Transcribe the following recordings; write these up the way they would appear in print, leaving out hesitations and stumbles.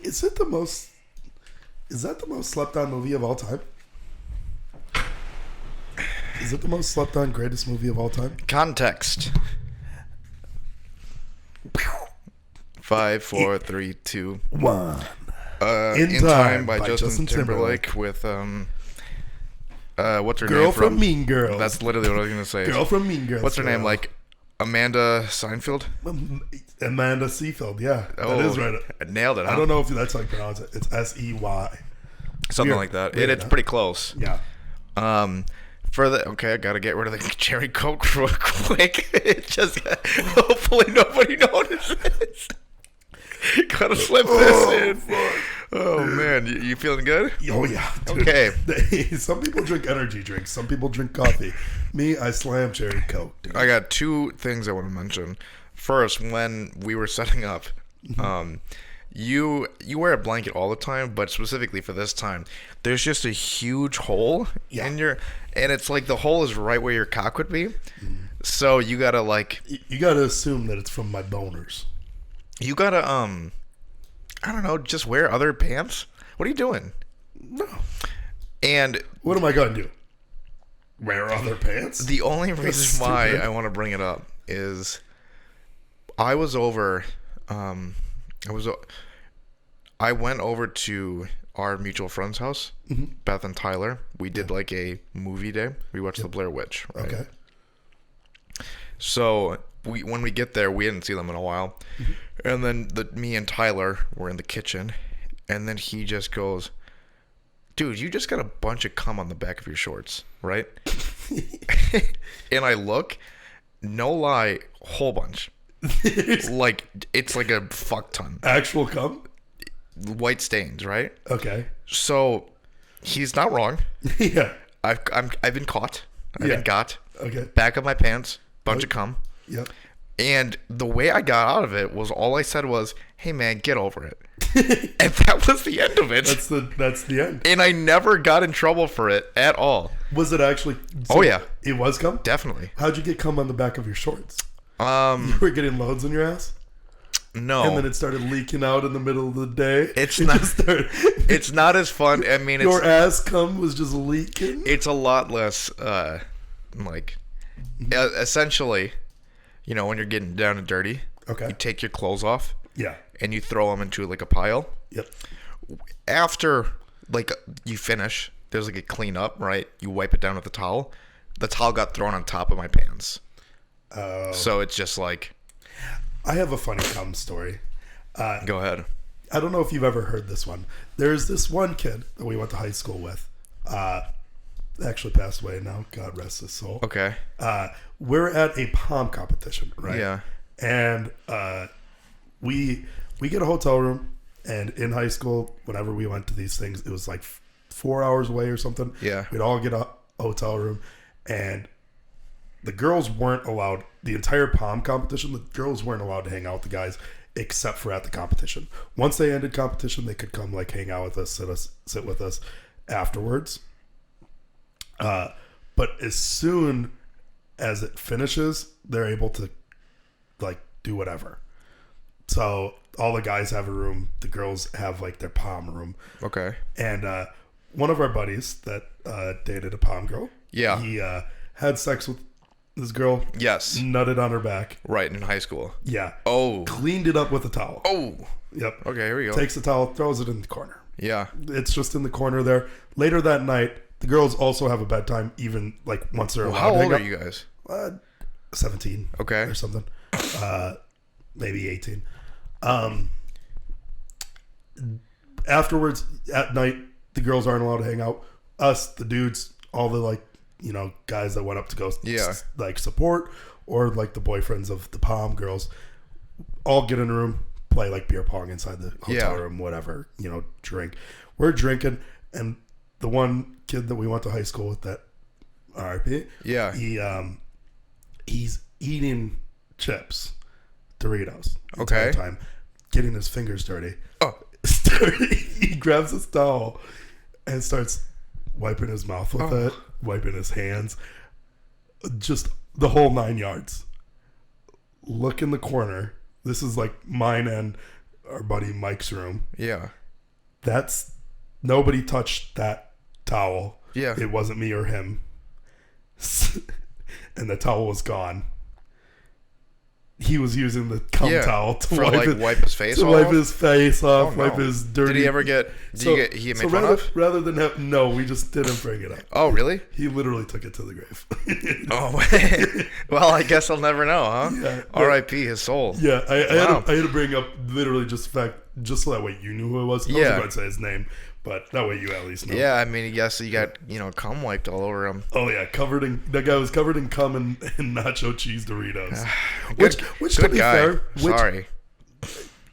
Is it the most? Is that the most slept on movie of all time? Is it the most slept on greatest movie of all time? Context. 5, 4, 3, 2, 1. In Time by Justin Timberlake with what's her Girl name from Mean Girls. That's literally what I was gonna say. Girl from Mean Girls. What's her name? Like Amanda Seinfeld? Amanda Seyfried. Yeah, that is right. I nailed it. Huh? I don't know if that's how you pronounce it. It's Sey. Something Weird. like that. Weird, It's huh? pretty close. Yeah. I gotta get rid of the cherry coke real quick. It just hopefully nobody notices. Gotta slip this in. Fuck. Oh man, you feeling good? Oh yeah. Dude. Okay. Some people drink energy drinks. Some people drink coffee. Me, I slam cherry coke. Dude. I got 2 things I want to mention. First, when we were setting up, you wear a blanket all the time, but specifically for this time, there's just a huge hole in your, and it's like the hole is right where your cock would be. So you gotta you gotta assume that it's from my boners. You gotta I don't know, just wear other pants. What are you doing? No. And What am I gonna do? Wear other pants? the only reason why I want to bring it up is I was over I went over to our mutual friend's house, Beth and Tyler. We did like a movie day. We watched The Blair Witch. Right? Okay. So when we get there, we didn't see them in a while. And then me and Tyler were in the kitchen. And then he just goes, dude, you just got a bunch of cum on the back of your shorts, right? And I look, no lie, whole bunch. Like, it's like a fuck ton. Actual cum? White stains, right? Okay. So he's not wrong. Yeah. I've been caught. I've been got. Okay. Back of my pants, bunch of cum. Yep. And the way I got out of it was all I said was, "Hey man, get over it." And that was the end of it. That's the end. And I never got in trouble for it at all. Was it actually? Oh yeah, it was cum. definitely. How'd you get cum on the back of your shorts? You were getting loads in your ass, No. and then it started leaking out in the middle of the day. It's It not. just started- It's not as fun. I mean, your ass cum was just leaking. it's a lot less essentially, you know, when you're getting down and dirty, Okay. you take your clothes off Yeah. and you throw them into like a pile. Yep. After like you finish, there's like a clean up, right? You wipe it down with the towel. The towel got thrown on top of my pants. So it's just like, I have a funny cum story. go ahead. I don't know if you've ever heard this one. There's this one kid that we went to high school with. Actually passed away now. God rest his soul. Okay. We're at a pom competition, right? Yeah. And we get a hotel room, and in high school, whenever we went to these things, it was like 4 hours away or something. Yeah. We'd all get a hotel room, and the girls weren't allowed. The entire pom competition, the girls weren't allowed to hang out with the guys except for at the competition. Once they ended competition, they could come like hang out with us, sit with us afterwards. But as soon as it finishes, they're able to like do whatever. So all the guys have a room, the girls have like their pom room. Okay. And one of our buddies that dated a pom girl, Yeah. he had sex with this girl. Yes. Nutted on her back. Right, in high school. Yeah. Oh. Cleaned it up with a towel. Oh. Yep. Okay, here we go. Takes the towel, throws it in the corner. Yeah. It's just in the corner there. Later that night, the girls also have a bedtime, even like once they're allowed How to hang old are out. you guys? 17. Okay. Or something. Maybe 18. Afterwards, at night, the girls aren't allowed to hang out. Us, the dudes, all the like, you know, guys that went up to go like support, or like the boyfriends of the pom girls, all get in a room, play like beer pong inside the hotel room, whatever, you know, drink. We're drinking, and the one kid that we went to high school with, that RIP, he's eating chips, Doritos, the entire time, getting his fingers dirty. Oh. He grabs his towel and starts wiping his mouth with it, wiping his hands, just the whole 9 yards. Look in the corner. This is like mine and our buddy Mike's room. Yeah. Nobody touched that towel. Yeah. It wasn't me or him. And the towel was gone. He was using the cum towel to wipe his face off. Wipe his face off, wipe his dirty. Did he ever get? Did he make fun of? Rather than no, we just didn't bring it up. Oh, really? He literally took it to the grave. Oh, well, I guess I'll never know, huh? Yeah, R.I.P. his soul. Yeah, I had to bring up literally just so that way you knew who it was. I wasn't going to say his name, but that way you at least know. Yeah, I mean, yes, you got cum wiped all over him. Oh yeah, that guy was covered in cum and nacho cheese Doritos. Which good to be guy. fair, Sorry.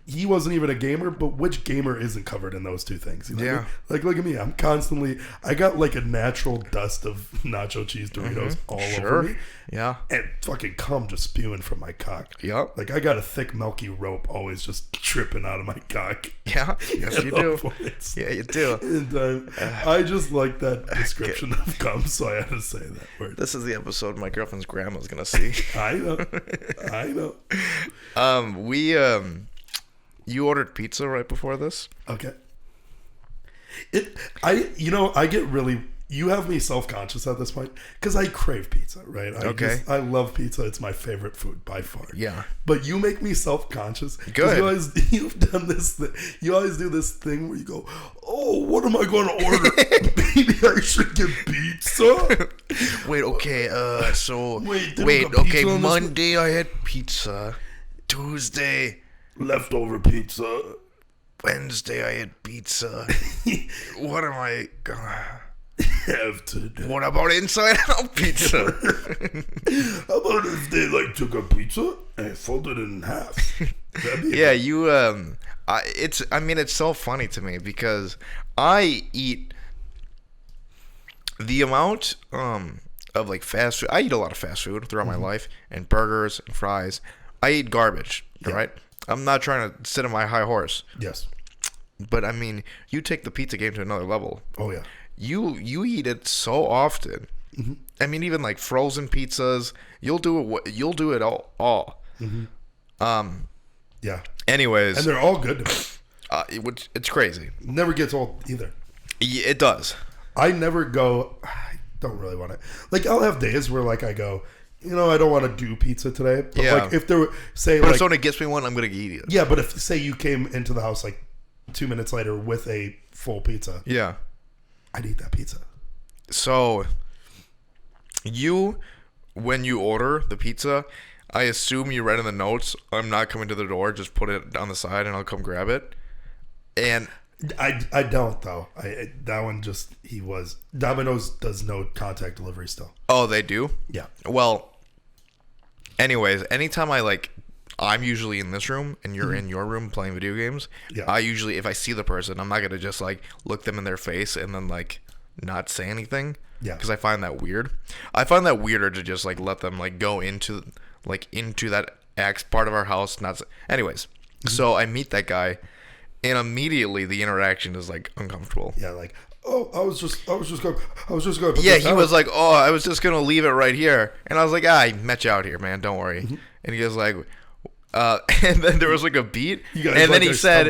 He wasn't even a gamer, but which gamer isn't covered in those two things? You know what I mean? Like, look at me. I got like a natural dust of nacho cheese Doritos all over me. Yeah. And fucking cum just spewing from my cock. Yep. Like, I got a thick, milky rope always just tripping out of my cock. Yeah. Yes, you do. Points. Yeah, you do. And I just like that description of cum, so I had to say that word. This is the episode my girlfriend's grandma's going to see. I know. You ordered pizza right before this? Okay. I get really. You have me self-conscious at this point because I crave pizza, right? I love pizza. It's my favorite food by far. Yeah. But you make me self-conscious. Good. You've done this. You always do this thing where you go, "Oh, what am I going to order? Maybe I should get pizza." Wait. Okay. Pizza Monday I had pizza. Tuesday. Leftover pizza. Wednesday I had pizza. What am I gonna have today? What about inside out pizza? How about if they took a pizza and folded it in half? Yeah, it's so funny to me because I eat the amount of fast food. I eat a lot of fast food throughout my life, and burgers and fries. I eat garbage, right? I'm not trying to sit on my high horse. Yes. But I mean, you take the pizza game to another level. Oh yeah. You eat it so often. Mm-hmm. I mean, even frozen pizzas, you'll do it all. Mm-hmm. Yeah. Anyways, and they're all good to me. It's crazy. Never gets old either. Yeah, it does. I never go. I don't really want to. I'll have days where I go, I don't want to do pizza today. But if there were, say, but if someone gets me one, I'm gonna eat it. Yeah, but if say you came into the house 2 minutes later with a full pizza, yeah, I'd eat that pizza. So, when you order the pizza, I assume you write in the notes, "I'm not coming to the door. Just put it on the side, and I'll come grab it." And I don't though. That one just Domino's does no contact delivery still. Oh, they do? Yeah. Well, anyways, anytime I'm usually in this room and you're in your room playing video games. Yeah. I usually, if I see the person, I'm not gonna just look them in their face and then not say anything. Yeah. Because I find that weird. I find that weirder to just let them go into that part of our house. Anyways, so I meet that guy. And immediately the interaction is uncomfortable. Yeah, I was just going. Yeah, he was like, "Oh, I was just gonna leave it right here," and I was like, "I met you out here, man. Don't worry." Mm-hmm. And he was like, and then there was a beat, and then he said,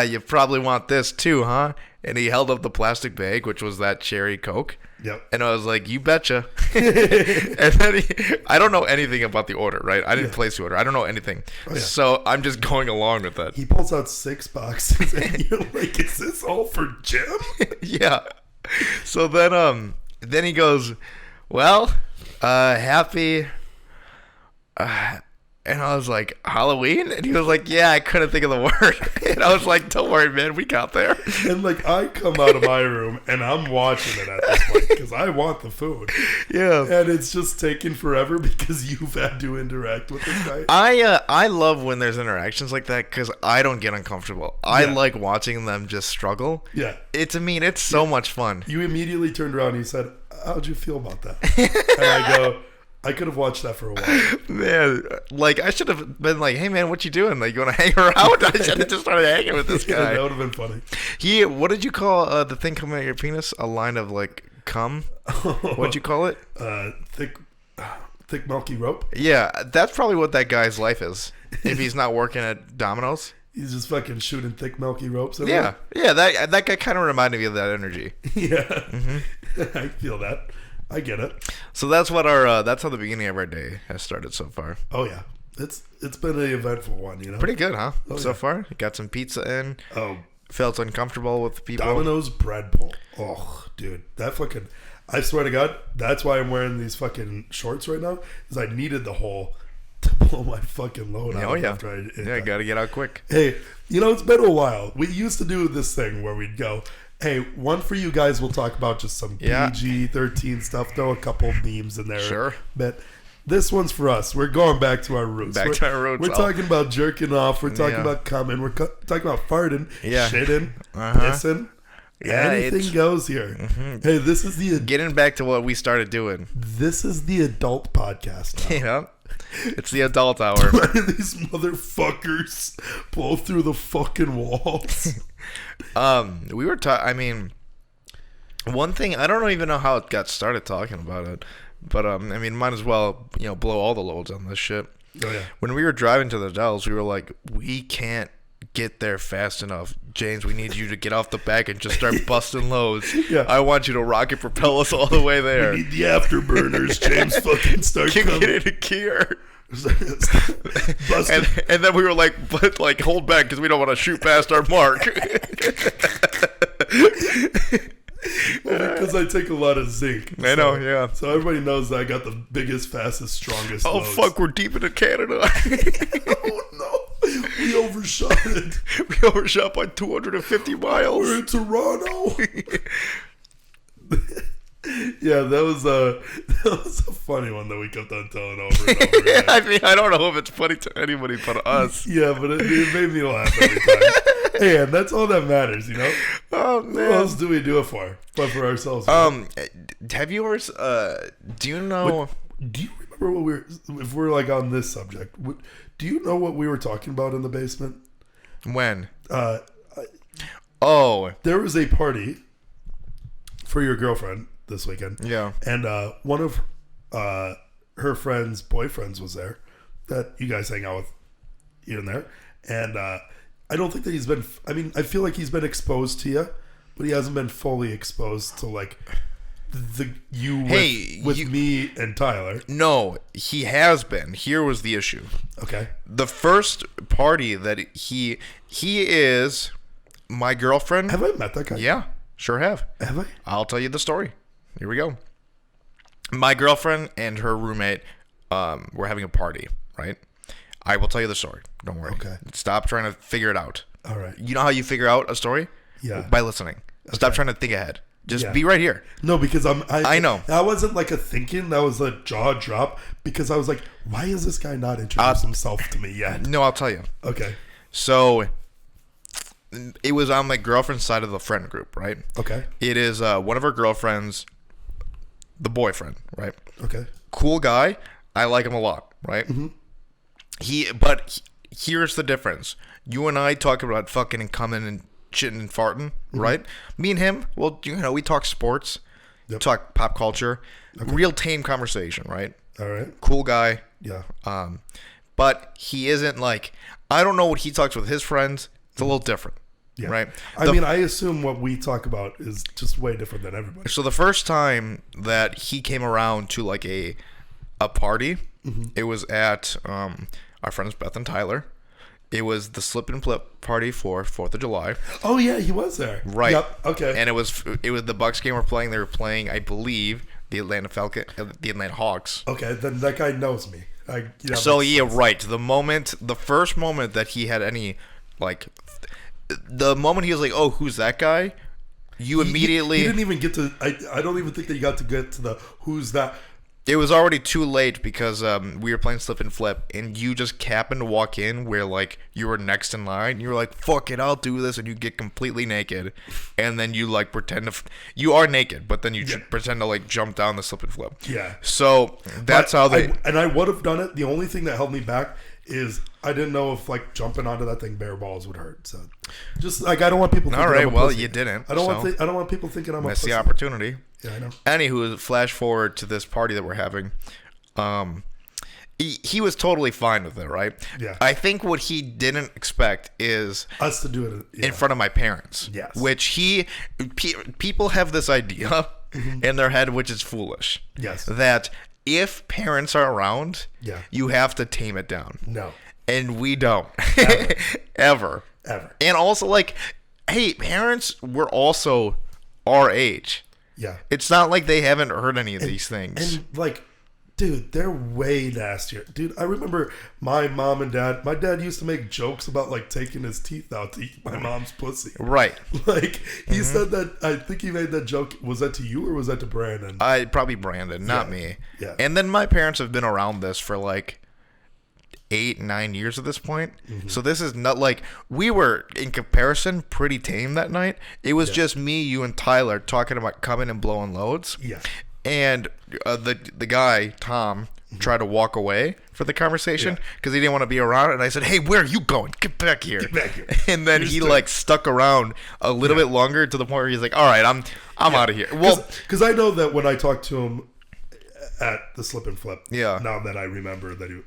"You probably want this too, huh?" And he held up the plastic bag, which was that cherry Coke. Yep. And I was like, "You betcha." And then I don't know anything about the order, right? I didn't place the order. I don't know anything. Oh, yeah. So I'm just going along with that. He pulls out 6 boxes and you're like, "Is this all for Jim?" Yeah. So then he goes, "Well, happy and I was like, "Halloween?" And he was like, "Yeah, I couldn't think of the word." And I was like, "Don't worry, man, we got there." And I come out of my room and I'm watching it at this point because I want the food. Yeah. And it's just taking forever because you've had to interact with this guy. I love when there's interactions like that because I don't get uncomfortable. I like watching them just struggle. Yeah. It's so much fun. You immediately turned around and you said, "How'd you feel about that?" And I go, "I could have watched that for a while." Man, I should have been like, "Hey, man, what you doing? You want to hang around?" I should have just started hanging with this guy. Yeah, that would have been funny. What did you call the thing coming out of your penis? A line of cum? What'd you call it? Thick milky rope. Yeah, that's probably what that guy's life is. if he's not working at Domino's. He's just fucking shooting thick, milky ropes. Everywhere. Yeah. That guy kind of reminded me of that energy. Yeah, I feel that. I get it. So that's what that's how the beginning of our day has started so far. Oh yeah, it's been an eventful one. Pretty good, huh? So far, got some pizza in. Oh, felt uncomfortable with the people. Domino's bread bowl. Oh, dude, that fucking. I swear to God, that's why I'm wearing these fucking shorts right now. Is I needed the hole to blow my fucking load out. Oh yeah, after I ate that. Gotta get out quick. Hey, it's been a while. We used to do this thing where we'd go, hey, one for you guys, we'll talk about just some PG-13 stuff. Throw a couple memes in there. Sure. But this one's for us. We're going back to our roots. We're talking about jerking off. We're talking about coming. We're talking about farting, shitting, pissing. Yeah, anything goes here. Hey, this is getting back to what we started doing. This is the adult podcast now. Yeah. It's the adult hour. These motherfuckers blow through the fucking walls. We were one thing, I don't even know how it got started talking about it, but might as well, blow all the loads on this shit. Oh yeah. When we were driving to the Dells, we were like, we can't get there fast enough. James, we need you to get off the back and just start busting loads. Yeah. I want you to rocket propel us all the way there. We need the afterburners, James. Fucking start coming. Get into gear. and then we were like, but hold back because we don't want to shoot past our mark. Because I take a lot of zinc. I know, yeah. So everybody knows that I got the biggest, fastest, strongest loads. Fuck, we're deep into Canada. Oh no, we overshot it. We overshot by 250 miles. We're in Toronto. Yeah, that was a funny one that we kept on telling over and over again. I don't know if it's funny to anybody but us. Yeah, but it made me laugh every time. Hey, and that's all that matters, Oh man, what else do we do it for? But for ourselves. Have you ever? Do you know? Do you remember what if we're like on this subject? Do you know what we were talking about in the basement? When? There was a party for your girlfriend this weekend. Yeah. And one of her friend's boyfriends was there that you guys hang out with here and there. And I don't think that he's been, I feel like he's been exposed to you, but he hasn't been fully exposed to with me and Tyler. No, he has been. Here was the issue. Okay. The first party that he is my girlfriend. Have I met that guy? Yeah, sure have. Have I? I'll tell you the story. Here we go. My girlfriend and her roommate were having a party, right? I will tell you the story. Don't worry. Okay. Stop trying to figure it out. All right. You know how you figure out a story? Yeah. By listening. Okay. Stop trying to think ahead. Just be right here. No, because I know. That wasn't like a thinking. That was a jaw drop because I was like, why is this guy not introduced himself to me yet? No, I'll tell you. Okay. So it was on my girlfriend's side of the friend group, right? Okay. It is one of her girlfriends, the boyfriend, right? Okay. Cool guy. I like him a lot, right? Mm-hmm. Here's the difference. You and I talk about fucking and coming and shitting and farting, right? Me and him, well, we talk sports, talk pop culture, real tame conversation, right? All right. Cool guy. Yeah. But he isn't I don't know what he talks with his friends. It's a little different. Yeah. Right. I assume what we talk about is just way different than everybody. So the first time that he came around to a party, it was at our friends Beth and Tyler. It was the slip and flip party for 4th of July. Oh yeah, he was there. Right. Yep. Okay. And it was the Bucks game were playing. They were playing, I believe, the Atlanta Hawks. Okay, then that guy knows me. Right. The first moment that he had any the moment he was like, "Oh, who's that guy?" You immediately he didn't even get to. I don't even think that you got to get to the who's that. It was already too late because we were playing slip and flip, and you just happened to walk in where you were next in line. You were like, "Fuck it, I'll do this," and you get completely naked, and then you pretend to. You are naked, but then you pretend to jump down the slip and flip. Yeah. So that's how they. I would have done it. The only thing that held me back is I didn't know if jumping onto that thing bare balls would hurt. So just I don't want people. All right, well you didn't. I don't want people thinking I'm a pussy. Miss the opportunity. Yeah, I know. Anywho, flash forward to this party that we're having. he was totally fine with it, right? Yeah. I think what he didn't expect is us to do it in front of my parents. Yes. Which people have this idea in their head, which is foolish. Yes. That if parents are around, you have to tame it down. No. And we don't. Ever. Ever. And also, like, hey, parents were also our age. Yeah. It's not like they haven't heard any of these things. And, like, dude, they're way nastier. Dude, I remember my mom and dad. My dad used to make jokes about, like, taking his teeth out to eat my mom's pussy. Right. Like, he said that, I think he made that joke. Was that to you or was that to Brandon? Probably Brandon, not me. Yeah. And then my parents have been around this for, like, 8-9 years at this point. So this is not like we were in comparison pretty tame that night. It was just me, you, and Tyler talking about coming and blowing loads. Yeah. And the guy Tom tried to walk away for the conversation because he didn't want to be around it. And I said, "Hey, where are you going? Get back here!" Get back here. And then he like stuck around a little bit longer to the point where he's like, "All right, I'm out of here." Well, because I know that when I talked to him at the Slip and Flip, now that I remember that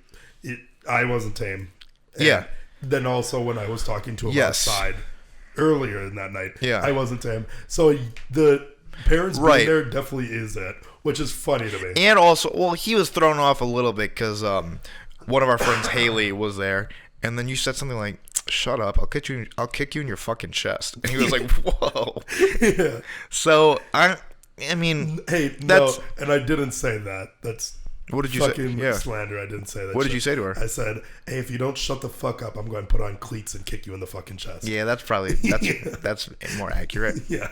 I wasn't tame. And then also when I was talking to him outside earlier in that night, I wasn't tame. So the parents being there definitely is it, which is funny to me. And also, well, he was thrown off a little bit because one of our friends, Haley, was there, and then you said something like, "Shut up! I'll kick you in your fucking chest." And he was like, "Whoa!" Yeah. So I mean, hey, no, and I didn't say that. That's what did you fucking say? Slander. I didn't say that. What did you say to her? I said, "Hey, if you don't shut the fuck up, I'm going to put on cleats and kick you in the fucking chest." Yeah, that's probably that's more accurate. Yeah.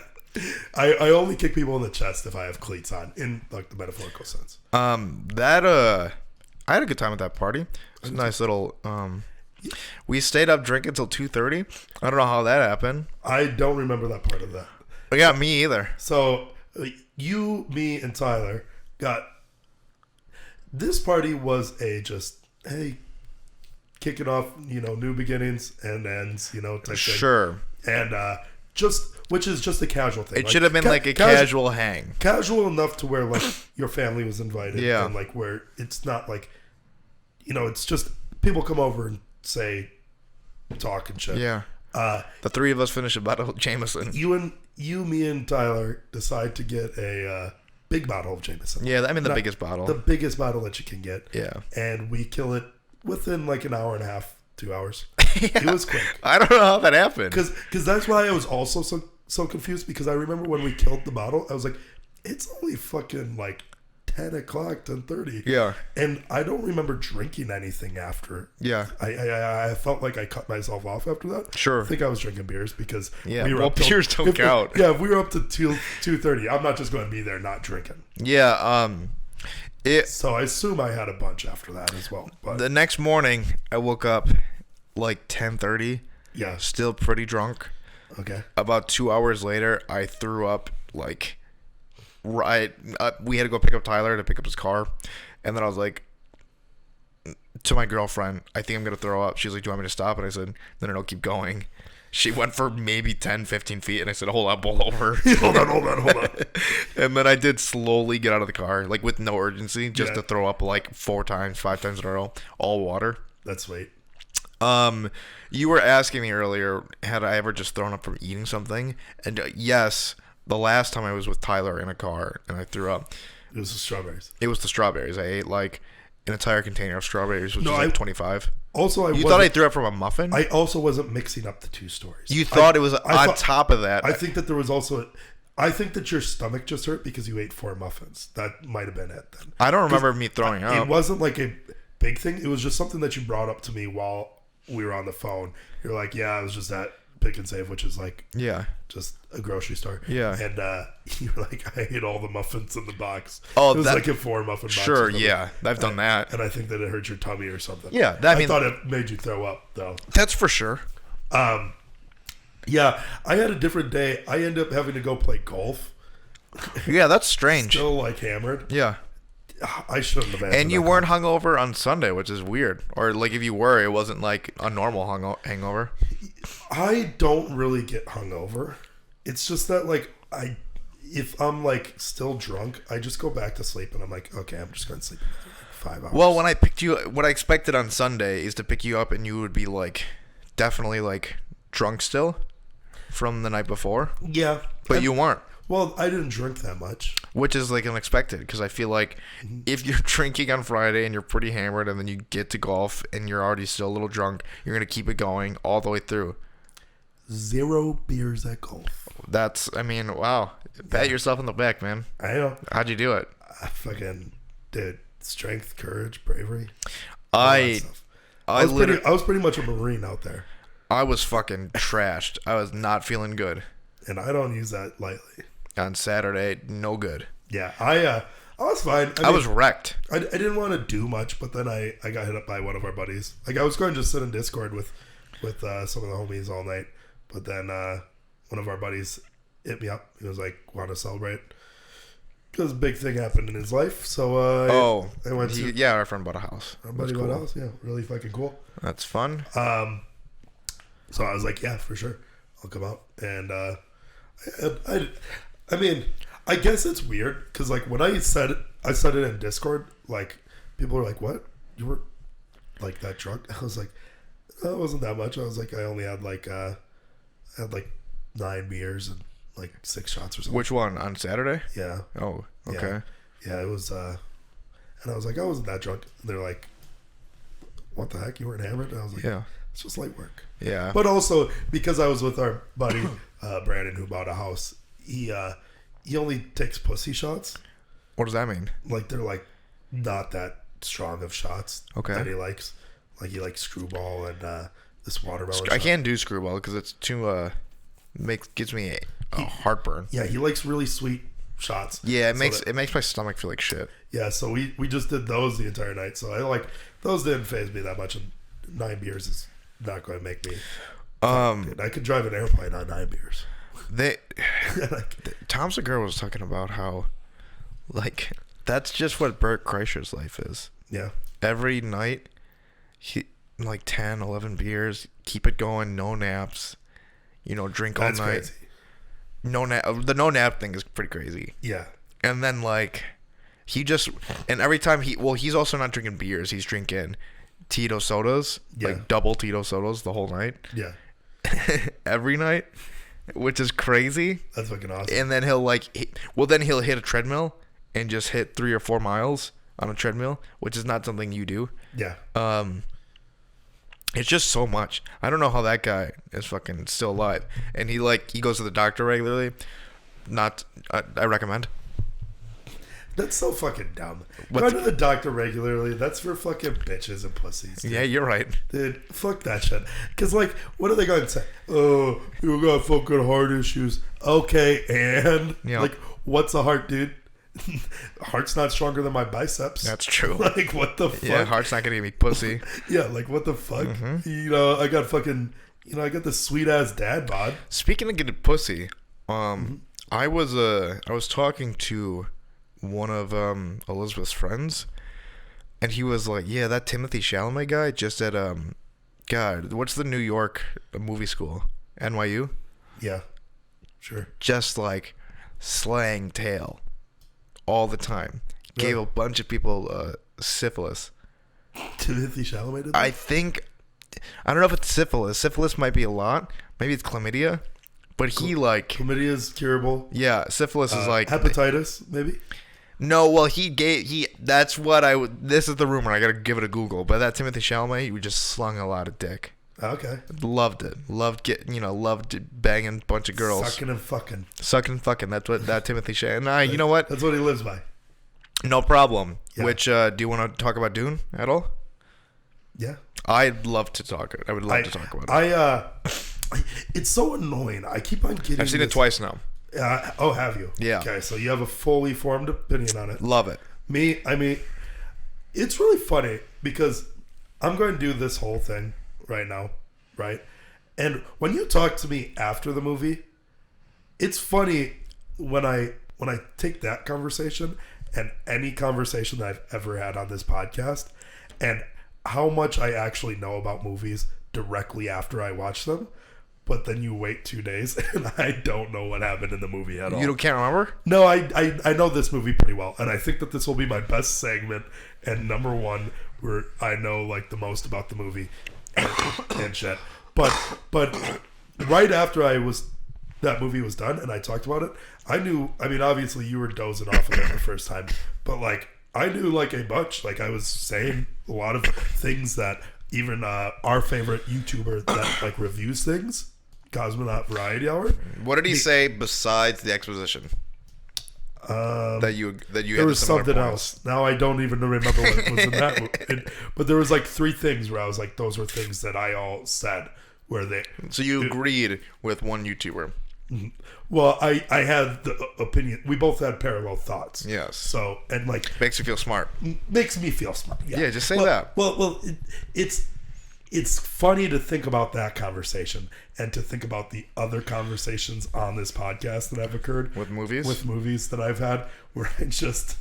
I only kick people in the chest if I have cleats on, in like the metaphorical sense. I had a good time at that party. It was a nice little we stayed up drinking till 2:30. I don't know how that happened. I don't remember that part of that. Yeah, me either. So you, me, and Tyler got this party was just kicking off, new beginnings and ends, type thing. Sure. And which is just a casual thing. It should have been like a casual hang. Casual enough to where like your family was invited. Yeah. And like where it's not like, it's just people come over and say, talk and shit. Yeah. The three of us finished a bottle of Jameson. You, me, and Tyler decide to get a big bottle of Jameson. Yeah, I mean the biggest bottle. The biggest bottle that you can get. Yeah. And we kill it within like an hour and a half, 2 hours. It was quick. I don't know how that happened. Because that's why I was also so confused, because I remember when we killed the bottle, I was like, it's only fucking like 10 o'clock, 10:30. Yeah. And I don't remember drinking anything after. Yeah. I felt like I cut myself off after that. Sure. I think I was drinking beers because we were beers don't count. If we were up to 2:30, I'm not just going to be there not drinking. Yeah. So I assume I had a bunch after that as well. But the next morning, I woke up like 10:30. Yeah. Still pretty drunk. Okay. About 2 hours later, I threw up like right. We had to go pick up Tyler to pick up his car, and then I was like to my girlfriend, "I think I'm gonna throw up." She's like, "Do you want me to stop?" And I said, "No, keep going." She went for maybe 10-15 feet, and I said, "Hold on, pull over." hold on. And then I did slowly get out of the car, like with no urgency, just to throw up like 5 times in a row, all water. That's sweet. You were asking me earlier, had I ever just thrown up from eating something? And yes, the last time I was with Tyler in a car and I threw up. It was the strawberries. It was the strawberries. I ate like an entire container of strawberries, which was like 25. Also, you thought I threw up from a muffin? I also wasn't mixing up the two stories. You thought it was on top of that. I think that there was also... I think that your stomach just hurt because you ate 4 muffins. That might have been it then. I don't remember me throwing up. It wasn't like a big thing. It was just something that you brought up to me while we were on the phone. You're like, yeah, I was just at Pick and Save, which is like just a grocery store. Yeah. And you were like, I ate all the muffins in the box. Oh, it was like a 4 muffin box. Sure, yeah. I've done that. And I think that it hurt your tummy or something. Yeah. I thought it made you throw up, though. That's for sure. Yeah, I had a different day. I ended up having to go play golf. Yeah, that's strange. Still like hammered. Yeah. I shouldn't have. And you weren't hungover on Sunday, which is weird. Or like if you were, it wasn't like a normal hangover. I don't really get hungover. It's just that like if I'm like still drunk, I just go back to sleep and I'm like, okay, I'm just going to sleep 5 hours. Well, when I picked you, what I expected on Sunday is to pick you up and you would be like, definitely like drunk still from the night before. Yeah. But you weren't. Well, I didn't drink that much. Which is like unexpected because I feel like if you're drinking on Friday and you're pretty hammered and then you get to golf and you're already still a little drunk, you're going to keep it going all the way through. 0 beers at golf. That's, I mean, wow. Pat yourself on the back, man. I know. How'd you do it? I fucking did strength, courage, bravery. I was pretty much a Marine out there. I was fucking trashed. I was not feeling good. And I don't use that lightly. On Saturday, no good. Yeah, I was fine. I was wrecked. I didn't want to do much, but then I got hit up by one of our buddies. Like I was going to just sit in Discord with some of the homies all night, but then one of our buddies hit me up. He was like, "Want to celebrate?" Because a big thing happened in his life. So I went to our friend bought a house. Our buddy bought a house. Yeah, really fucking cool. That's fun. So I was like, yeah, for sure, I'll come out. And I mean, I guess it's weird because like when I said it in Discord, like people were like, "What? You were like that drunk?" I was like, "No, it wasn't that much." I was like, I only had like 9 beers and like 6 shots or something. Which one? On Saturday? Yeah. Oh, okay. Yeah, it was. And I was like, I wasn't that drunk. And they're like, "What the heck? You weren't hammered?" And I was like, yeah, it's just light work. Yeah. But also because I was with our buddy Brandon, who bought a house. He only takes pussy shots. What does that mean? Like they're like not that strong of shots. Okay. That he likes. Like he likes screwball and this watermelon. I can't do screwball because it's too gives me a heartburn. Yeah, he likes really sweet shots. Yeah, it makes my stomach feel like shit. Yeah, so we just did those the entire night. So I like those didn't faze me that much, and 9 beers is not going to make me. I could drive an airplane on 9 beers. Tom Segura was talking about how, like, that's just what Bert Kreischer's life is. Yeah. Every night, he like 10, 11 beers, keep it going, no naps, drink all night. Crazy. No nap. The no nap thing is pretty crazy. Yeah. And then like, every time he's also not drinking beers. He's drinking Tito sodas, like double Tito sodas the whole night. Yeah. Every night. Which is crazy. That's fucking awesome. And then he'll hit a treadmill and just hit 3 or 4 miles on a treadmill, which is not something you do. Yeah. It's just so much. I don't know how that guy is fucking still alive. And he goes to the doctor regularly. I recommend. That's so fucking dumb. Going to the doctor regularly, that's for fucking bitches and pussies. Dude. Yeah, you're right. Dude, fuck that shit. Because, like, what are they going to say? Oh, you got fucking heart issues. Okay, and? Yeah. Like, what's a heart, dude? Heart's not stronger than my biceps. That's true. Like, what the fuck? Yeah, heart's not going to give me pussy. Yeah, like, what the fuck? Mm-hmm. I got fucking, I got this sweet-ass dad bod. Speaking of getting pussy, I was talking to one of Elizabeth's friends, and he was like, yeah, that Timothée Chalamet guy just at God, what's the New York movie school? NYU? Yeah, sure. Just like slang tail all the time. Really? Gave a bunch of people syphilis. Timothée Chalamet did that? I don't know if it's syphilis. Syphilis might be a lot. Maybe it's chlamydia. But chlamydia is curable. Yeah, syphilis is like hepatitis, maybe. No, well, that's what this is the rumor. I gotta give it a Google. But that Timothée Chalamet, he just slung a lot of dick. Okay. Loved it. Loved banging a bunch of girls. Sucking and fucking. That's what that Timothée Chalamet. You know what? That's what he lives by. No problem. Yeah. Which do you want to talk about Dune at all? Yeah. I'd love to talk. I would love to talk about it. It's so annoying. I keep on getting. I've seen it twice now. Have you? Yeah. Okay, so you have a fully formed opinion on it. Love it. I mean, it's really funny because I'm going to do this whole thing right now, right? And when you talk to me after the movie, it's funny when I take that conversation and any conversation that I've ever had on this podcast and how much I actually know about movies directly after I watch them but then you wait 2 days, and I don't know what happened in the movie at all. You can't remember? No, I know this movie pretty well, and I think that this will be my best segment and number one where I know like the most about the movie and shit. But right after that movie was done and I talked about it, I knew. I mean, obviously you were dozing off of it the first time, but like I knew like a bunch. Like I was saying a lot of things that even our favorite YouTuber that like reviews things, Cosmonaut Variety Hour. What did he say besides the exposition? That you there was something else. Now I don't even remember what was in that movie. But there was like 3 things where I was like, those were things that I all said. Where they? So you agreed with one YouTuber. Well, I had the opinion. We both had parallel thoughts. Yes. So and like makes you feel smart. Makes me feel smart. Yeah. Just say that. Well, it's funny to think about that conversation and to think about the other conversations on this podcast that have occurred with movies that I've had where I just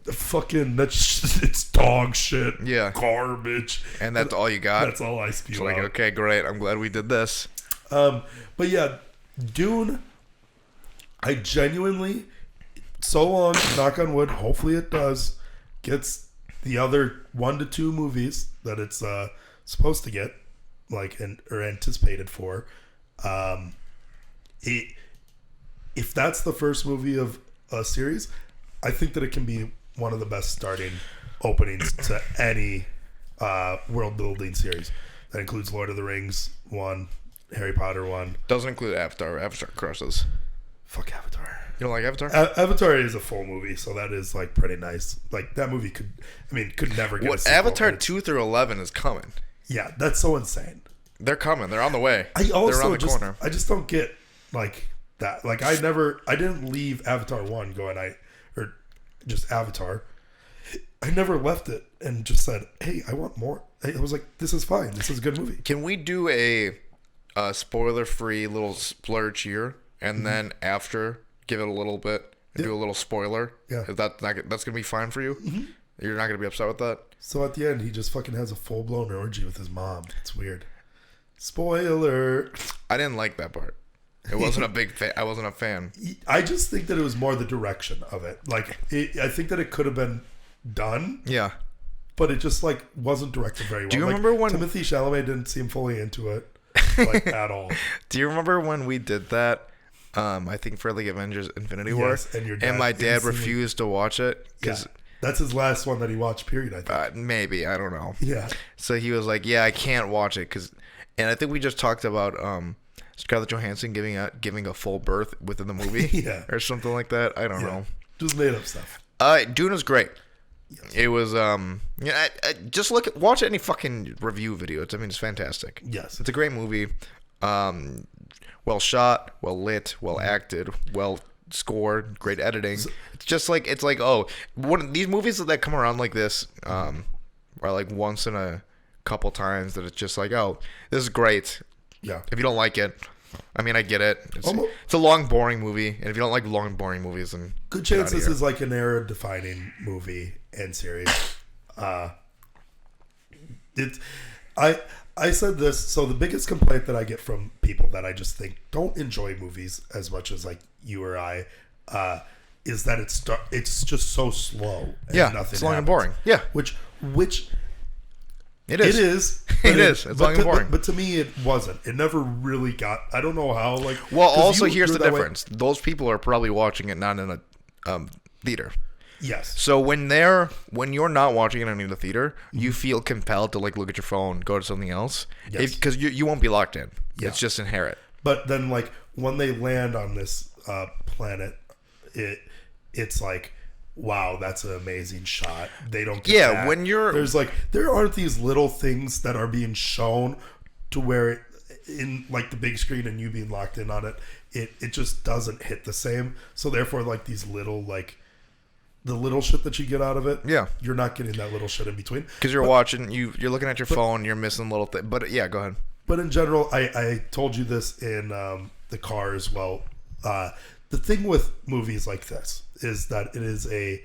fucking it's dog shit, garbage, and that's all you got. That's all I spew out. Like, okay, great. I'm glad we did this. But yeah, Dune. I genuinely, so long, knock on wood. Hopefully it does. Gets the other 1 to 2 movies that it's supposed to get, like, or anticipated for. If that's the first movie of a series, I think that it can be one of the best starting openings to any world building series. That includes Lord of the Rings 1, Harry Potter 1. Doesn't include Avatar. Avatar crushes. Fuck Avatar. You don't like Avatar? Avatar is a full movie, so that is like pretty nice. Like that movie could never get a sequel. Avatar 2 through 11 is coming. Yeah, that's so insane. They're coming. They're on the way. They're around the corner. I just don't get like that. Like I didn't leave Avatar 1 going or just Avatar. I never left it and just said, "Hey, I want more." I was like, "This is fine. This is a good movie." Can we do a spoiler-free little splurge here, and then after give it a little bit and do a little spoiler? Yeah, is that's gonna be fine for you? Mm-hmm. You're not gonna be upset with that? So at the end, he just fucking has a full-blown orgy with his mom. It's weird. Spoiler. I didn't like that part. It wasn't a big fan. I wasn't a fan. I just think that it was more the direction of it. Like, I think that it could have been done. Yeah. But it just, like, wasn't directed very well. Do you remember when... Timothée Chalamet didn't seem fully into it, like, at all. Do you remember when we did that? I think for, like, Avengers Infinity War? Yes, and my dad refused to watch it. Yeah. That's his last one that he watched, period, I think. Maybe. I don't know. Yeah. So he was like, yeah, I can't watch it. And I think we just talked about Scarlett Johansson giving a full birth within the movie. Yeah. Or something like that. I don't know. Just made up stuff. Dune was great. Yes. It was, just watch any fucking review video. It's fantastic. Yes. It's a great movie. Well shot, well lit, well acted, well scored, great editing. It's just like these movies that come around like this are like once in a couple times that it's just like, oh, this is great. Yeah. If you don't like it, I mean, I get it. It's a long, boring movie, and if you don't like long, boring movies, then good chance this is like an era-defining movie and series. I said this. So the biggest complaint that I get from people that I just think don't enjoy movies as much as like you or I, is that it's just so slow. And nothing it's long happens. And boring. Yeah, which it is. It is. It is. It's long and boring. But to me, it wasn't. It never really got. I don't know how. Like, well, also here's the difference. Those people are probably watching it not in a theater. Yes. So when you're not watching it in the theater, you feel compelled to like look at your phone, go to something else, because you won't be locked in. Yeah. It's just inherent. But then, like when they land on this planet, it's like, wow, that's an amazing shot. They don't get that. When there aren't these little things that are being shown to where in like the big screen and you being locked in on it, it just doesn't hit the same. So therefore, like these little like the little shit that you get out of it, you're not getting that little shit in between because you're watching, you're looking at your phone, you're missing little things. But yeah, go ahead. But in general, I told you this in the car as well. The thing with movies like this is that it is a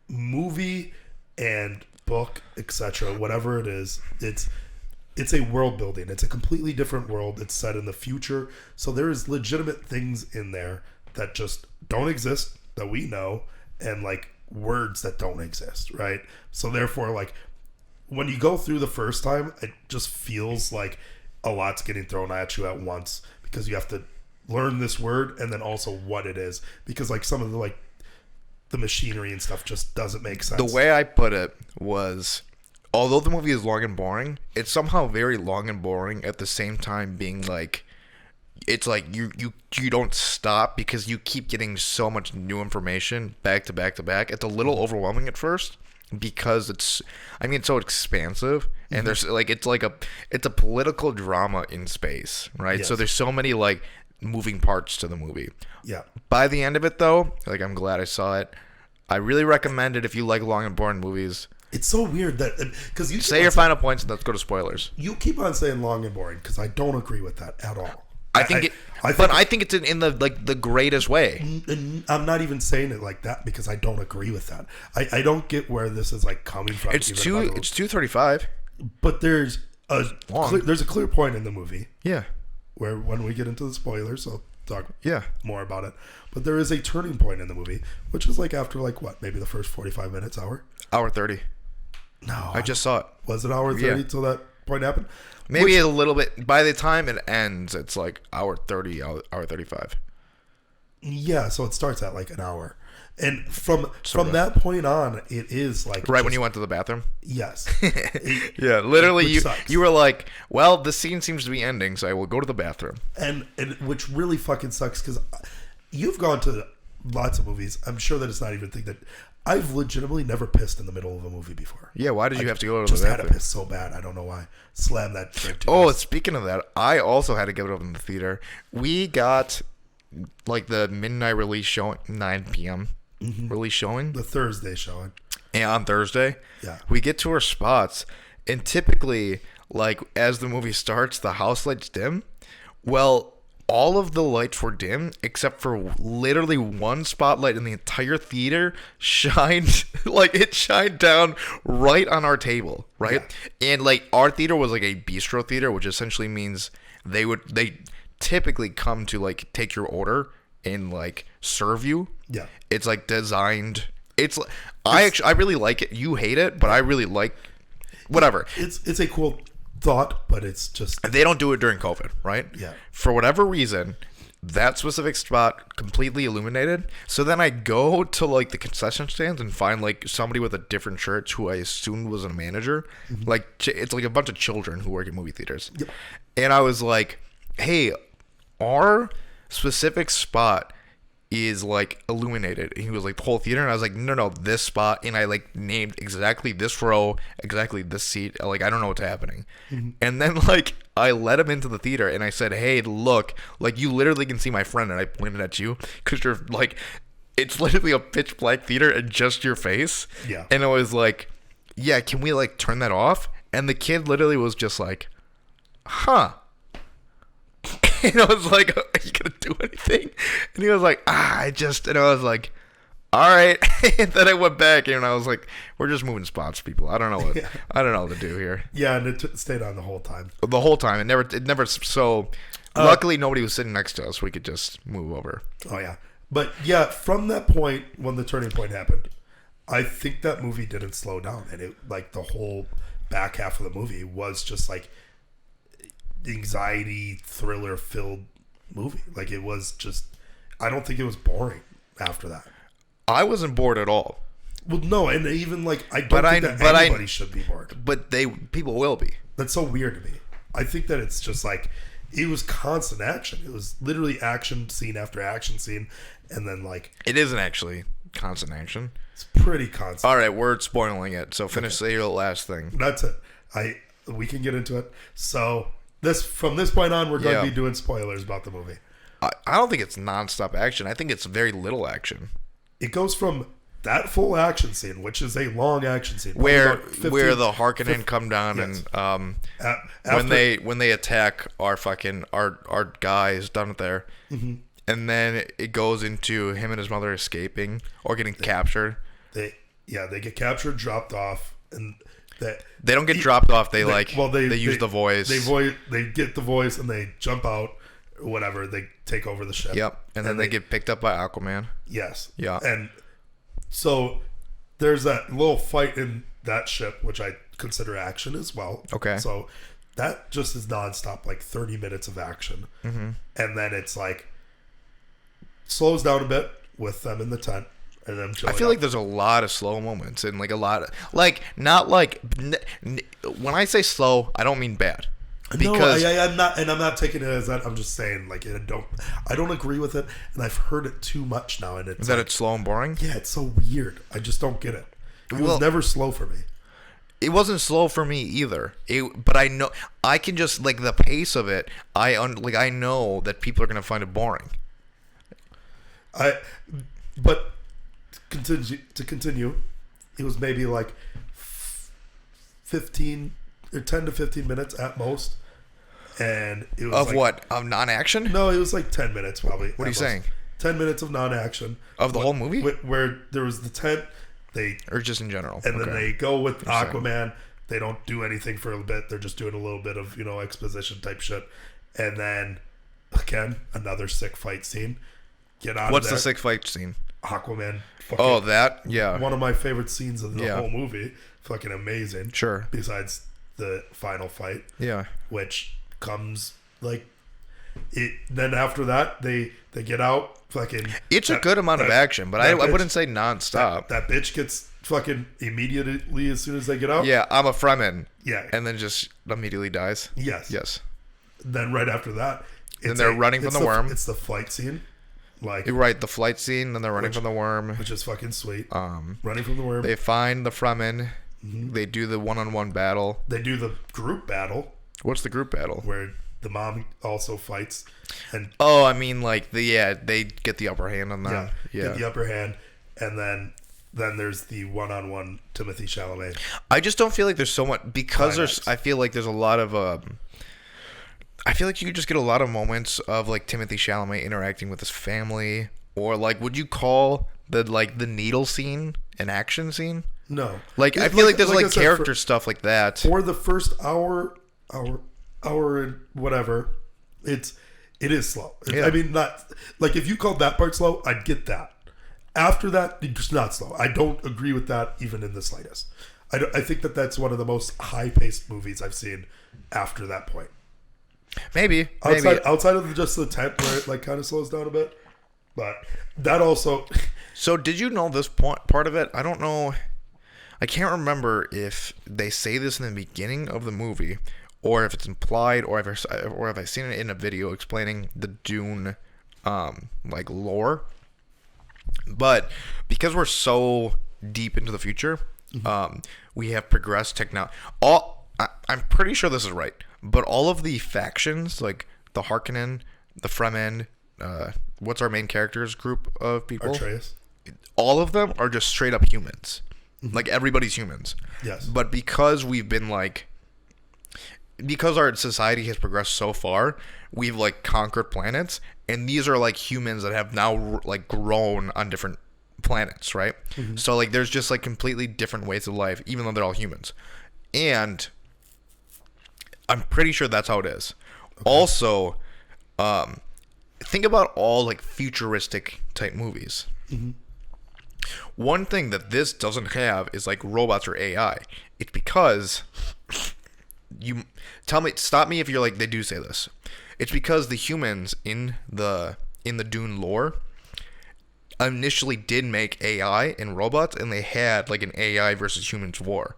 movie and book, etc., whatever it is. It's it's a world building. It's a completely different world. It's set in the future. So there is legitimate things in there that just don't exist that we know, and like words that don't exist, right? So therefore, like when you go through the first time, it just feels like a lot's getting thrown at you at once because you have to learn this word and then also what it is, because like some of the like the machinery and stuff just doesn't make sense. The way I put it was, although the movie is long and boring, it's somehow very long and boring at the same time being like, it's like you don't stop because you keep getting so much new information back to back to back. It's a little overwhelming at first because it's so expansive, and there's like it's a political drama in space, right? Yes. So there's so many like moving parts to the movie. Yeah. By the end of it though, like I'm glad I saw it. I really recommend it if you like long and boring movies. It's so weird that because you say your final points and let's go to spoilers. You keep on saying long and boring because I don't agree with that at all. I think it's in the like the greatest way. And I'm not even saying it like that because I don't agree with that. I don't get where this is like coming from. It's 2:35. But there's a clear point in the movie. Yeah. Where when we get into the spoilers, I'll talk more about it. But there is a turning point in the movie, which is like after like what, maybe the first 45 minutes, hour 30. No, I just saw it. Was it hour 30 till that point happened? Maybe a little bit. By the time it ends, it's like hour 30, hour 35. Yeah, so it starts at like an hour. And from that point on, it is like... Right when you went to the bathroom? Yes. Yeah, literally you were like, well, the scene seems to be ending, so I will go to the bathroom. And which really fucking sucks because you've gone to lots of movies. I'm sure that it's not even a thing that... I've legitimately never pissed in the middle of a movie before. Yeah, why did you have to go to the bathroom? Just had to piss so bad. I don't know why. Slam that drink. Speaking of that, I also had to give it up in the theater. We got like the midnight release showing, 9 p.m. Release showing. The Thursday showing. And on Thursday, yeah, we get to our spots, and typically, like as the movie starts, the house lights dim. Well, all of the lights were dim except for literally one spotlight in the entire theater shined down right on our table, right? Yeah. And like our theater was like a bistro theater, which essentially means they typically come to like take your order and like serve you. Yeah. It's like designed. I really like it. You hate it, but I really like whatever. It's a cool thought, but it's just they don't do it during COVID, right? Yeah. For whatever reason, that specific spot completely illuminated. So then I go to like the concession stands and find like somebody with a different shirt who I assumed was a manager. Like it's like a bunch of children who work at movie theaters. Yep. And I was like, "Hey, our specific spot is like illuminated." And he was like, "The whole theater?" And I was like, no, this spot. And I like named exactly this row, exactly this seat. Like, I don't know what's happening. And then like I let him into the theater and I said, "Hey, look, like you literally can see my friend." And I pointed at you because you're like, it's literally a pitch black theater and just your face. Yeah. And I was like, "Yeah, can we like turn that off?" And the kid literally was just like, "Huh." And I was like, "Are you gonna do anything?" And he was like, and I was like, "All right." And then I went back and I was like, "We're just moving spots, people. I don't know what to do here." Yeah, and it stayed on the whole time. The whole time. It never. So luckily, nobody was sitting next to us. We could just move over. Oh yeah, but yeah, from that point when the turning point happened, I think that movie didn't slow down, and it like the whole back half of the movie was just like anxiety thriller filled movie. Like it was just, I don't think it was boring after that. I wasn't bored at all. Well, no, and even like I don't think that anybody should be bored. But people will be. That's so weird to me. I think that it's just like it was constant action. It was literally action scene after action scene, and then like it isn't actually constant action. It's pretty constant. All right, we're spoiling it. So say your last thing. That's it. We can get into it. So from this point on, we're going to be doing spoilers about the movie. I don't think it's nonstop action. I think it's very little action. It goes from that full action scene, which is a long action scene, where the Harkonnen come down, yes. And when they attack our guys down there, and then it goes into him and his mother escaping or getting captured. They get captured, dropped off, and that they don't get dropped off. They use the voice. They get the voice and they jump out, or whatever. They take over the ship. Yep, and then they get picked up by Aquaman. Yes. Yeah, and so there's that little fight in that ship, which I consider action as well. Okay. So that just is nonstop, like 30 minutes of action, and then it's like slows down a bit with them in the tent. And then I feel like there's a lot of slow moments and like a lot of like not like when I say slow, I don't mean bad. Because I'm not taking it as that. I'm just saying like I don't agree with it, and I've heard it too much now. And it's it's slow and boring. Yeah, it's so weird. I just don't get it. It was never slow for me. It wasn't slow for me either. But I know I can just like the pace of it. I know that people are gonna find it boring. But to continue, it was maybe like 15 or 10 to 15 minutes at most, and it was of non-action. No, it was like 10 minutes probably. What are you saying? 10 minutes of non-action of the whole movie, where there was the tent. Or just in general, and then they go with Aquaman. They don't do anything for a bit. They're just doing a little bit of exposition type shit, and then again another sick fight scene. Get out. What's of there. The sick fight scene? Aquaman. Yeah. One of my favorite scenes of the whole movie. Fucking amazing. Sure. Besides the final fight. Yeah. Which comes like it. Then after that, they get out. Fucking. It's a good amount of action, but I wouldn't say nonstop. That bitch gets fucking immediately as soon as they get out. Yeah, I'm a Fremen. Yeah. And then just immediately dies. Yes. Then right after that, then they're running from the worm. It's the flight scene. Like you're right, the flight scene, then they're running from the worm, which is fucking sweet. Running from the worm. They find the Fremen. They do the one-on-one battle. They do the group battle. What's the group battle? Where the mom also fights. And I mean, like they get the upper hand on that. Yeah, get the upper hand, and then there's the one-on-one Timothy Chalamet. I just don't feel like there's so much because I feel like there's a lot of. I feel like you could just get a lot of moments of like Timothy Chalamet interacting with his family, or like, would you call the needle scene an action scene? No. Like I feel like there's like character stuff like that. For the first hour and whatever, it is slow. I mean, not like if you called that part slow, I'd get that. After that, it's not slow. I don't agree with that even in the slightest. I think that's one of the most high-paced movies I've seen after that point. Maybe outside of just the tent where it like kind of slows down a bit, but that also. So did you know this part of it? I don't know. I can't remember if they say this in the beginning of the movie, or if it's implied, or if I've seen it in a video explaining the Dune, like lore. But because we're so deep into the future, we have progressed technology. I'm pretty sure this is right. But all of the factions, like the Harkonnen, the Fremen, what's our main character's group of people? Atreus. All of them are just straight up humans. Like everybody's humans. Yes. But because we've been because our society has progressed so far, we've like conquered planets, and these are like humans that have now like grown on different planets, right? So like there's just like completely different ways of life, even though they're all humans. And I'm pretty sure that's how it is. Okay. Also, think about all like futuristic type movies. One thing that this doesn't have is like robots or AI. It's because stop me if you're like they do say this. It's because the humans in the Dune lore initially did make AI and robots, and they had like an AI versus humans war.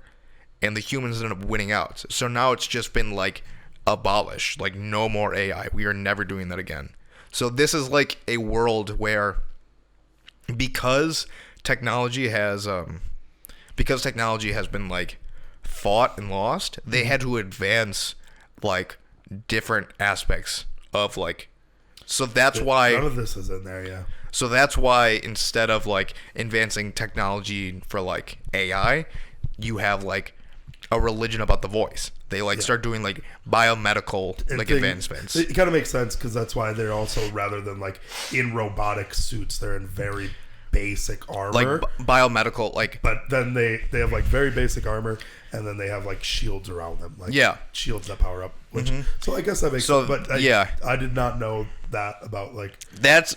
And the humans ended up winning out. So now it's just been like abolished. Like no more AI. We are never doing that again. So this is like a world where because technology has been like fought and lost, they had to advance like different aspects of like. So that's why none of this is in there. Yeah. So that's why instead of like advancing technology for like AI, you have like a religion about the voice. They like start doing like biomedical like advancements. It kind of makes sense because that's why they're also, rather than like in robotic suits, they're in very basic armor, like biomedical like. But then they have like very basic armor, and then they have like shields around them, like shields that power up. Which so I guess that makes sense. But I did not know that about like that.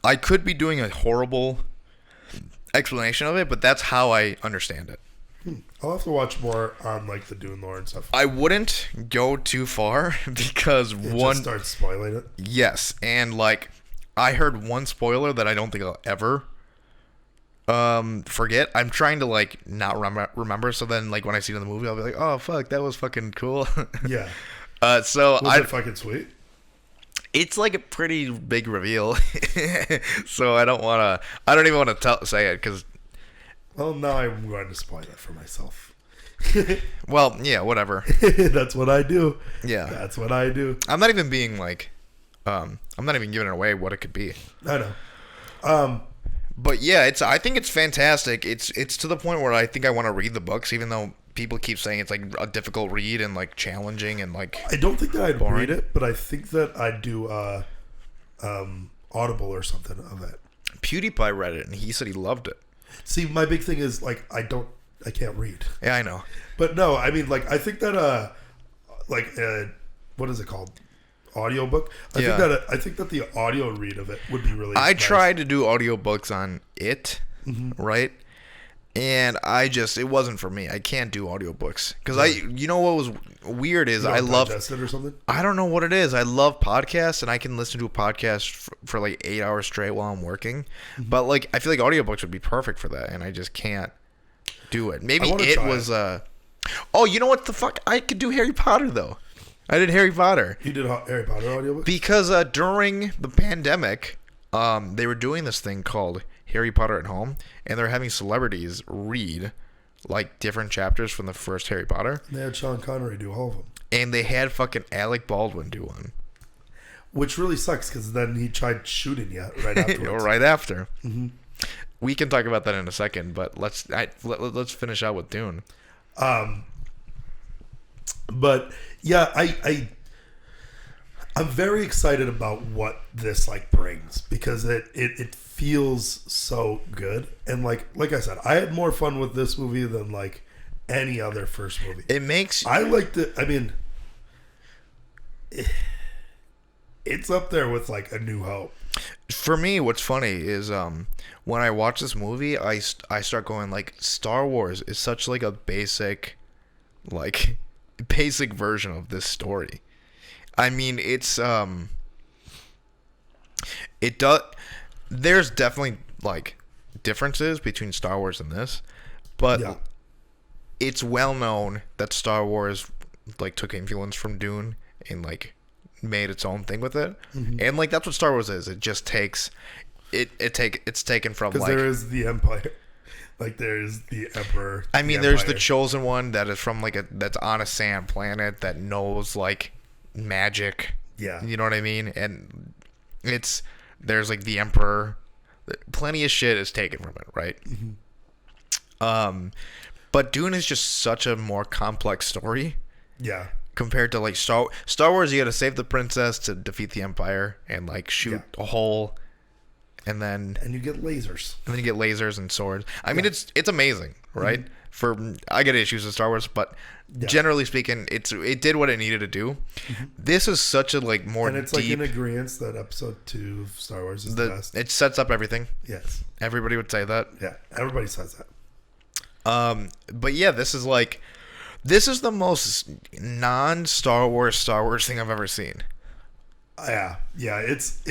I could be doing a horrible explanation of it, but that's how I understand it. I'll have to watch more on like the Dune lore and stuff. I wouldn't go too far because just starts spoiling it. Yes, and like I heard one spoiler that I don't think I'll ever forget. I'm trying to like not remember, so then like when I see it in the movie, I'll be like, oh fuck, that was fucking cool. Yeah. So was it fucking sweet? It's like a pretty big reveal, so I don't even want to say it because. Well, now I'm going to spoil it for myself. Well, yeah, whatever. That's what I do. Yeah. That's what I do. I'm not even being like, I'm not even giving it away what it could be. I know. But yeah, I think it's fantastic. It's to the point where I think I want to read the books, even though people keep saying it's like a difficult read and like challenging and like. I don't think that I'd read it, but I think that I'd do Audible or something of it. PewDiePie read it and he said he loved it. See, my big thing is like I can't read. Yeah, I know. But no, I mean like I think that what is it called? Audiobook? I think that the audio read of it would be really I nice. tried to do audiobooks on it, right? And it wasn't for me. I can't do audiobooks because you know what was weird is I love digest it or something. I don't know what it is. I love podcasts and I can listen to a podcast for like 8 hours straight while I'm working. But like I feel like audiobooks would be perfect for that, and I just can't do it. Maybe it was oh, you know what the fuck? I could do Harry Potter though. I did Harry Potter. You did Harry Potter audiobook? Because during the pandemic, they were doing this thing called Harry Potter at Home, and they're having celebrities read like different chapters from the first Harry Potter. And they had Sean Connery do all of them. And they had fucking Alec Baldwin do one. Which really sucks because then he tried shooting you right afterwards. Right after. Mm-hmm. We can talk about that in a second, but let's finish out with Dune. But yeah, I'm very excited about what this like brings because it feels so good, and like I said, I had more fun with this movie than like any other first movie. It makes I liked it. I mean, it's up there with like A New Hope. For me, what's funny is when I watch this movie, I start going like Star Wars is such like a basic version of this story. I mean, it's it does. There's definitely like differences between Star Wars and this, but it's well known that Star Wars like took influence from Dune and like made its own thing with it, and like that's what Star Wars is. It just takes it's taken from because there is the Empire. Like there's the Emperor. I mean, there's the Chosen One that is from like that's on a sand planet that knows like magic. Yeah, you know what I mean. And there's like the Emperor. Plenty of shit is taken from it, right? But Dune is just such a more complex story. Yeah. Compared to like Star Wars, you got to save the princess to defeat the Empire and like shoot a hole. And you get lasers. And then you get lasers and swords. I mean, it's amazing, right? I get issues with Star Wars, but generally speaking, it did what it needed to do. This is such a like more and it's deep, like in agreement that Episode 2 of Star Wars is the best. It sets up everything. Yes, everybody would say that. Yeah, everybody says that. But yeah, this is the most non-Star Wars thing I've ever seen. Yeah. It's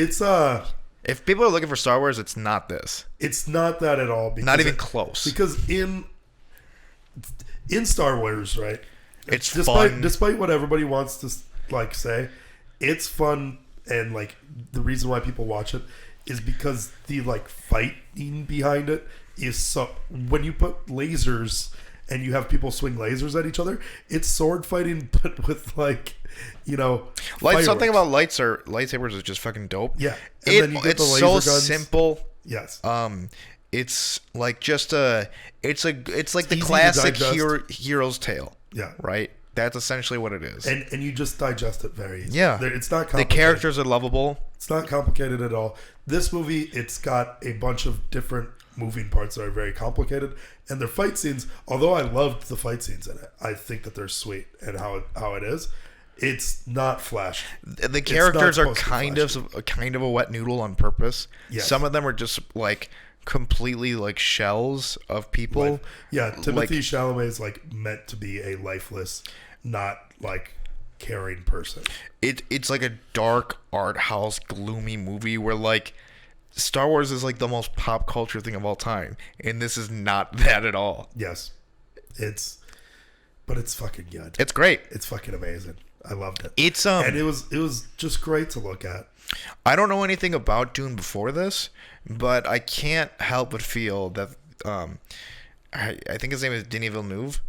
if people are looking for Star Wars, it's not this. It's not that at all. Not even close. Because in Star Wars, right? It's fun. Despite what everybody wants to like say, it's fun, and like the reason why people watch it is because the like fighting behind it is so. When you put lasers and you have people swing lasers at each other, it's sword fighting, but with like, you know, something about lightsabers is just fucking dope. Yeah, and then you get it's so guns. Simple. Yes. It's like just it's like the classic hero's tale. Yeah. Right. That's essentially what it is. And you just digest it very easily. Yeah. It's not complicated. The characters are lovable. It's not complicated at all. This movie, it's got a bunch of different moving parts that are very complicated. And their fight scenes, although I loved the fight scenes in it, I think that they're sweet and how it is. It's not flashy. The characters are kind of a wet noodle on purpose. Yes. Some of them are just like completely like shells of people. Timothy Chalamet is like meant to be a lifeless, not like caring person. It's like a dark art house gloomy movie where like Star Wars is like the most pop culture thing of all time, and this is not that at all. Yes, it's fucking good. It's great. It's fucking amazing. I loved it. And it was just great to look at. I don't know anything about Dune before this, but I can't help but feel that I think his name is Denis Villeneuve.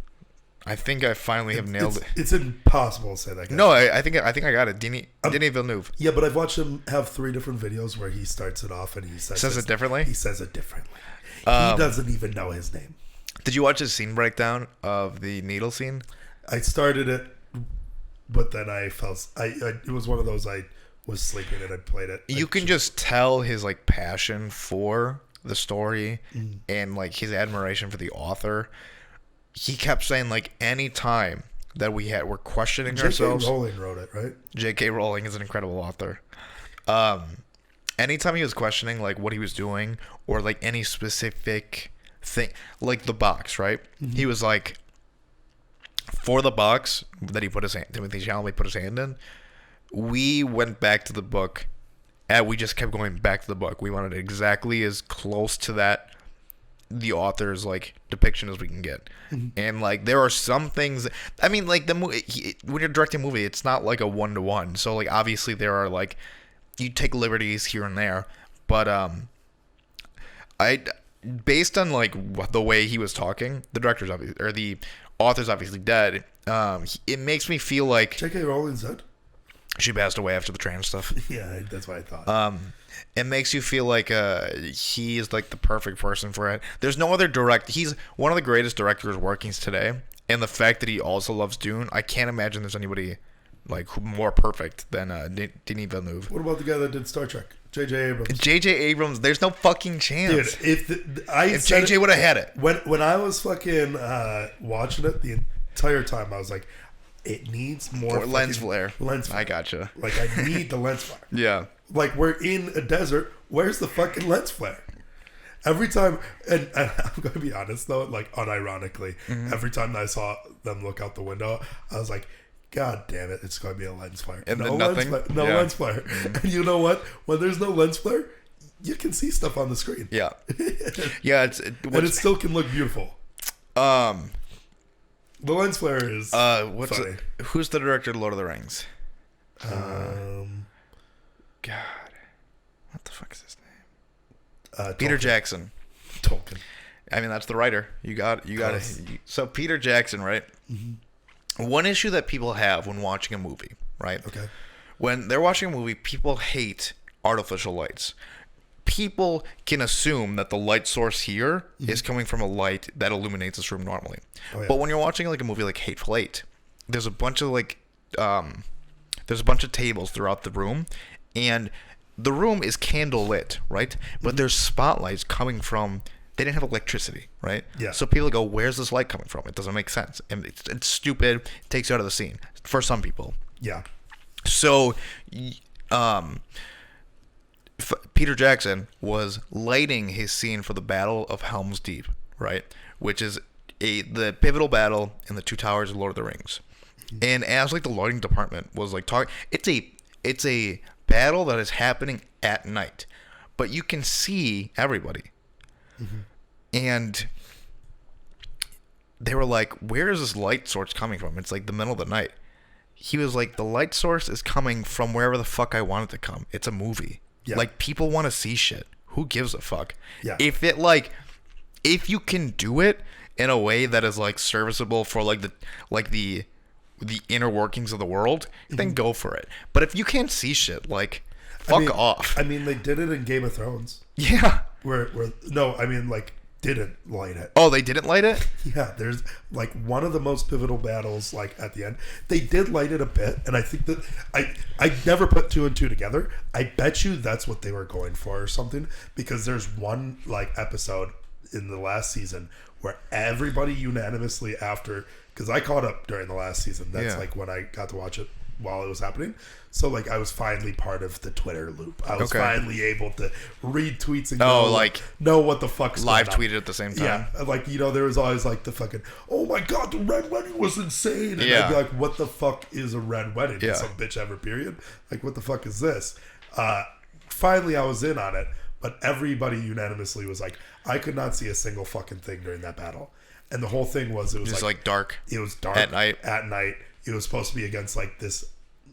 I think I finally have nailed it. It's impossible to say that. No, I think I got it. Denis Villeneuve. Yeah, but I've watched him have 3 different videos where he starts it off and he says it differently. He says it differently. He doesn't even know his name. Did you watch his scene breakdown of the needle scene? I started it, but then I fell. It was one of those I was sleeping and I played it. You can just tell his like passion for the story and like his admiration for the author. He kept saying like any time that we're questioning ourselves. J.K. Rowling wrote it, right? J.K. Rowling is an incredible author. Anytime he was questioning like what he was doing or like any specific thing, like the box, right? Mm-hmm. He was like, for the box that Timothy Chalamet put his hand in, we went back to the book and we just kept going back to the book. We wanted exactly as close to that the author's like depiction as we can get. Mm-hmm. And like there are some things, I mean, like the movie, when you're directing a movie, it's not like a 1-to-1. So like obviously there are like, you take liberties here and there, but based on like the way he was talking, the director's obviously, or the author's obviously dead. It makes me feel like J.K. Rowling's dead. She passed away after the trans stuff. Yeah, that's what I thought. It makes you feel like he is like the perfect person for it. There's no other he's one of the greatest directors working today, and the fact that he also loves Dune, I can't imagine there's anybody like more perfect than Denis Villeneuve. What about the guy that did Star Trek? J.J. Abrams. J.J. Abrams, there's no fucking chance. Dude, if J.J. would have had it. When I was fucking watching it the entire time, I was like, it needs more lens flare. Lens flare. I gotcha. Like, I need the lens flare. Yeah. Like, we're in a desert. Where's the fucking lens flare? Every time, and I'm going to be honest, though, like, unironically, every time I saw them look out the window, I was like, God damn it, it's going to be a lens flare. And no nothing? Lens flare. And you know what? When there's no lens flare, you can see stuff on the screen. Yeah. Yeah, and it still can look beautiful. The lens flare is funny. Who's the director of Lord of the Rings? God. What the fuck is his name? Tolkien. Peter Jackson. Tolkien. I mean, that's the writer. You got it. So Peter Jackson, right? Mm-hmm. One issue that people have when watching a movie, right? Okay. When they're watching a movie, people hate artificial lights. People can assume that the light source here is coming from a light that illuminates this room normally. Oh, yeah. But when you're watching like a movie like Hateful Eight, there's a bunch of like tables throughout the room, and the room is candle lit, right? But there's spotlights coming from. They didn't have electricity, right? Yeah. So people go, "Where's this light coming from?" It doesn't make sense, and it's stupid. It takes you out of the scene for some people. Yeah. So, Peter Jackson was lighting his scene for the Battle of Helm's Deep, right? Which is the pivotal battle in the Two Towers of Lord of the Rings. Mm-hmm. And as like the lighting department was like talking, it's a battle that is happening at night, but you can see everybody. Mm-hmm. And they were like, "Where is this light source coming from?" It's like the middle of the night. He was like, "The light source is coming from wherever the fuck I want it to come. It's a movie." Yeah. Like, people want to see shit. Who gives a fuck? Yeah. If you can do it in a way that is like serviceable for the inner workings of the world, then go for it. But if you can't see shit, like, fuck off. I mean, they did it in Game of Thrones. Yeah. Where no, I mean, like, didn't light it. Oh, they didn't light it? Yeah, there's like one of the most pivotal battles like at the end. They did light it a bit, and I think that I never put two and two together. I bet you that's what they were going for or something, because there's one like episode in the last season where everybody unanimously after, because I caught up during the last season. That's like when I got to watch it while it was happening. So like I was finally part of the Twitter loop. I was finally able to read tweets and know what the fuck's live going on. tweeted at the same time. Yeah, like there was always like the fucking, oh my god, the red wedding was insane. And I'd be like, what the fuck is a red wedding? Did some bitch ever period? Like what the fuck is this? Finally I was in on it, but everybody unanimously was like, I could not see a single fucking thing during that battle. And the whole thing was it was just like dark. It was dark at night. It was supposed to be against like this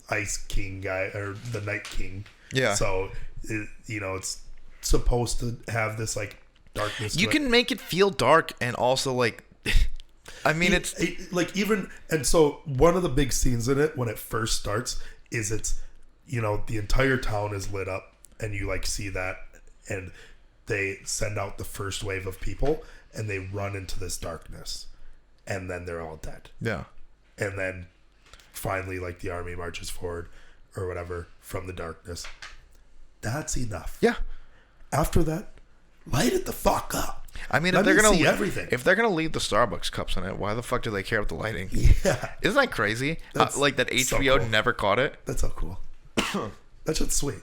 Ice King guy or the Night King. Yeah. So it's supposed to have this like darkness. You can make it feel dark and also like, I mean, it's like even, and so one of the big scenes in it when it first starts is it's the entire town is lit up and you like see that, and they send out the first wave of people and they run into this darkness, and then they're all dead. Yeah. And then finally, like, the army marches forward or whatever from the darkness. That's enough. Yeah. After that, light it the fuck up. I mean, if they're gonna see everything, if they're gonna leave the Starbucks cups in it, why the fuck do they care about the lighting? Yeah. Isn't that crazy? Like that HBO so never caught it. That's so cool. That shit's sweet.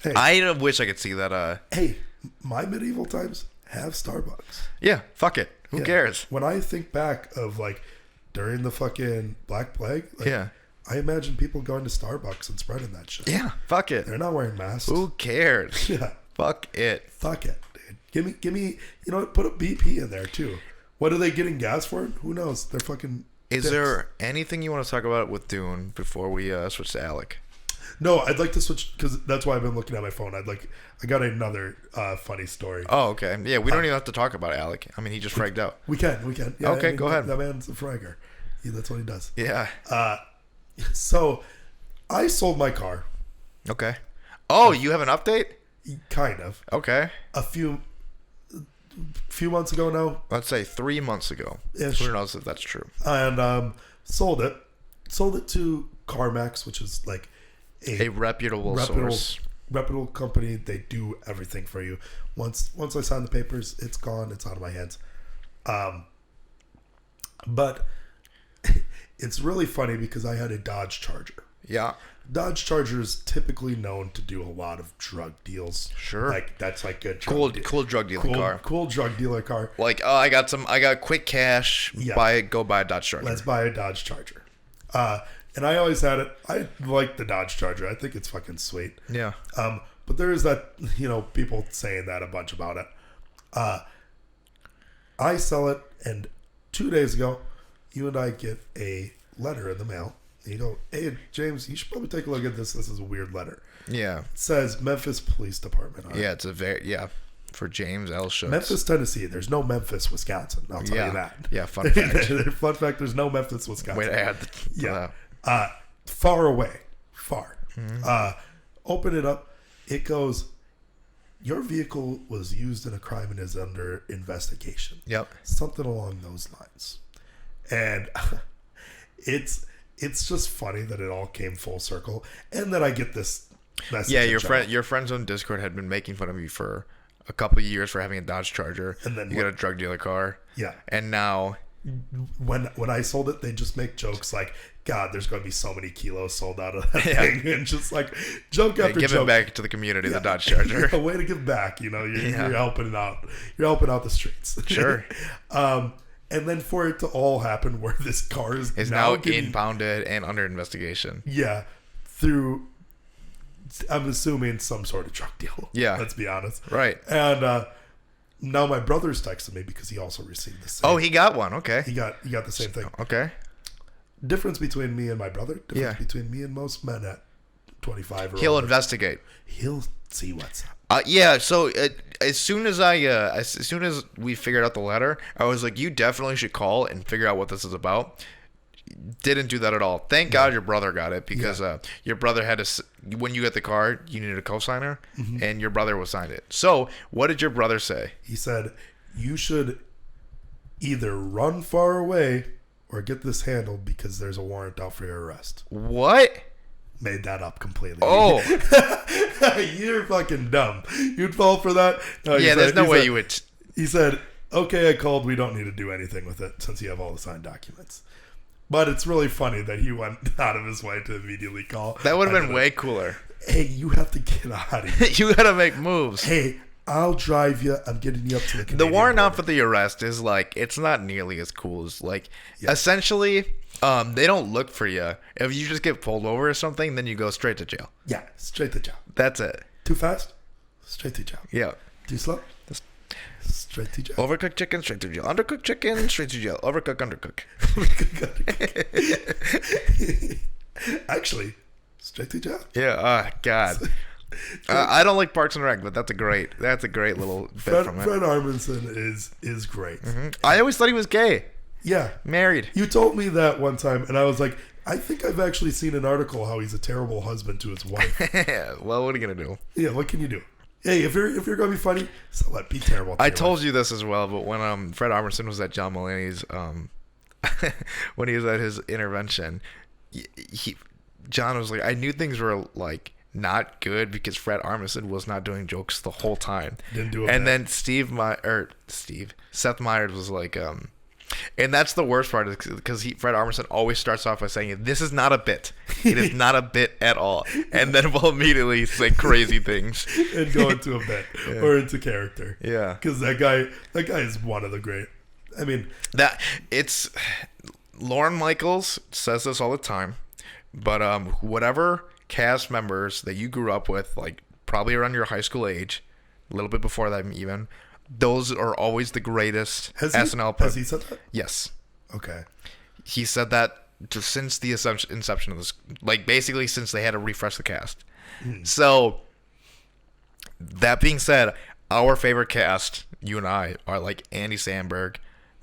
Hey, I wish I could see that. Hey, my medieval times have Starbucks. Yeah, fuck it. Who cares? When I think back of like during the fucking Black Plague, like, I imagine people going to Starbucks and spreading that shit. Yeah, fuck it. They're not wearing masks. Who cares? Yeah, fuck it. Fuck it, dude. Give me. You know what? Put a BP in there too. What are they getting gas for? Who knows? They're fucking. Is there anything you want to talk about with Dune before we switch to Alec? No, I'd like to switch because that's why I've been looking at my phone. I got another funny story. Oh, okay. Yeah, we don't even have to talk about Alec. I mean, he just fragged out. We can. Yeah, okay, go ahead. That man's a fragger. Yeah, that's what he does. Yeah. So, I sold my car. Okay. Oh, you have an update? Kind of. Okay. A few months ago now. Let's say 3 months ago. Ish. Who knows if that's true? And sold it. Sold it to CarMax, which is like a reputable source. Reputable company. They do everything for you. Once I sign the papers, it's gone. It's out of my hands. But it's really funny because I had a Dodge Charger. Yeah. Dodge Charger is typically known to do a lot of drug deals. Sure. Like that's like a cool drug dealer car. Cool drug dealer car. Like, oh, I got quick cash. Yeah. Go buy a Dodge Charger. Let's buy a Dodge Charger. And I always had it. I like the Dodge Charger. I think it's fucking sweet. Yeah. But there is that, people saying that a bunch about it. I sell it, and 2 days ago, you and I get a letter in the mail. And you go, hey, James, you should probably take a look at this. This is a weird letter. Yeah. It says Memphis Police Department on it. Yeah, it's for James L. Schutz. Memphis, Tennessee. The's no Memphis, Wisconsin. I'll tell you that. Yeah, fun fact. Fun fact, there's no Memphis, Wisconsin. Wait, I had that. Far away. Far. Mm-hmm. Open it up. It goes, your vehicle was used in a crime and is under investigation. Yep. Something along those lines. And it's just funny that it all came full circle, and that I get this message. Yeah, your friends on Discord had been making fun of you for a couple of years for having a Dodge Charger, and then you got a drug dealer car. Yeah, and now when I sold it, they just make jokes like, "God, there's going to be so many kilos sold out of that thing," and just like joke after joke. Give it back to the community, the Dodge Charger. A way to give back. You're helping out. You're helping out the streets. Sure. And then for it to all happen where this car is now impounded and under investigation. Yeah. Through, I'm assuming, some sort of drug deal. Yeah. Let's be honest. Right. And now my brother's texted me because he also received the same. Oh, he got one. Okay. He got the same thing. Okay. Difference between me and my brother. Difference between me and most men at 25 or He'll older. Investigate. He'll see what's up. Yeah, so as soon as we figured out the letter, I was like, you definitely should call and figure out what this is about. Didn't do that at all. Thank God your brother got it, because your brother had to, when you get the car, you needed a cosigner, and your brother was signed it. So what did your brother say? He said, you should either run far away or get this handled because there's a warrant out for your arrest. What? Made that up completely. Oh. You're fucking dumb. You'd fall for that? No, there's no way you would. He said, okay, I called. We don't need to do anything with it since you have all the signed documents. But it's really funny that he went out of his way to immediately call. That would have been way cooler. Hey, you have to get out of here. You got to make moves. Hey, I'll drive you. I'm getting you up to the Canadian warrant border. out for the arrest is like, it's not nearly as cool as like, essentially, they don't look for you. If you just get pulled over or something, then you go straight to jail. Yeah, straight to jail. That's it. Too fast? Straight to jail. Yeah. Too slow? Straight to jail. Overcooked chicken, straight to jail. Undercooked chicken, straight to jail. Overcooked, undercooked. Actually, straight to jail. Yeah. God. I don't like Parks and Rec, but that's a great little bit from it. Fred Armisen is great. Mm-hmm. I always thought he was gay. Yeah. Married. You told me that one time, and I was like, I think I've actually seen an article how he's a terrible husband to his wife. Well, what are you gonna do? Yeah, what can you do? Hey, if you're gonna be funny, so what? Be terrible. I told you this as well, but when Fred Armisen was at John Mulaney's, when he was at his intervention, John was like, I knew things were like not good because Fred Armisen was not doing jokes the whole time. Didn't do it. And then Seth Meyers was like, and that's the worst part because Fred Armisen always starts off by saying, "This is not a bit. It is not a bit at all," and then will immediately say crazy things and go into a bit or into character. Yeah, because that guy is one of the great. I mean, that it's Lorne Michaels says this all the time, but whatever cast members that you grew up with, like probably around your high school age, a little bit before that even. Those are always the greatest SNL. Has he said that? Yes. Okay. He said that since the inception of this, like basically since they had to refresh the cast. So, that being said, our favorite cast, you and I, are like Andy Samberg,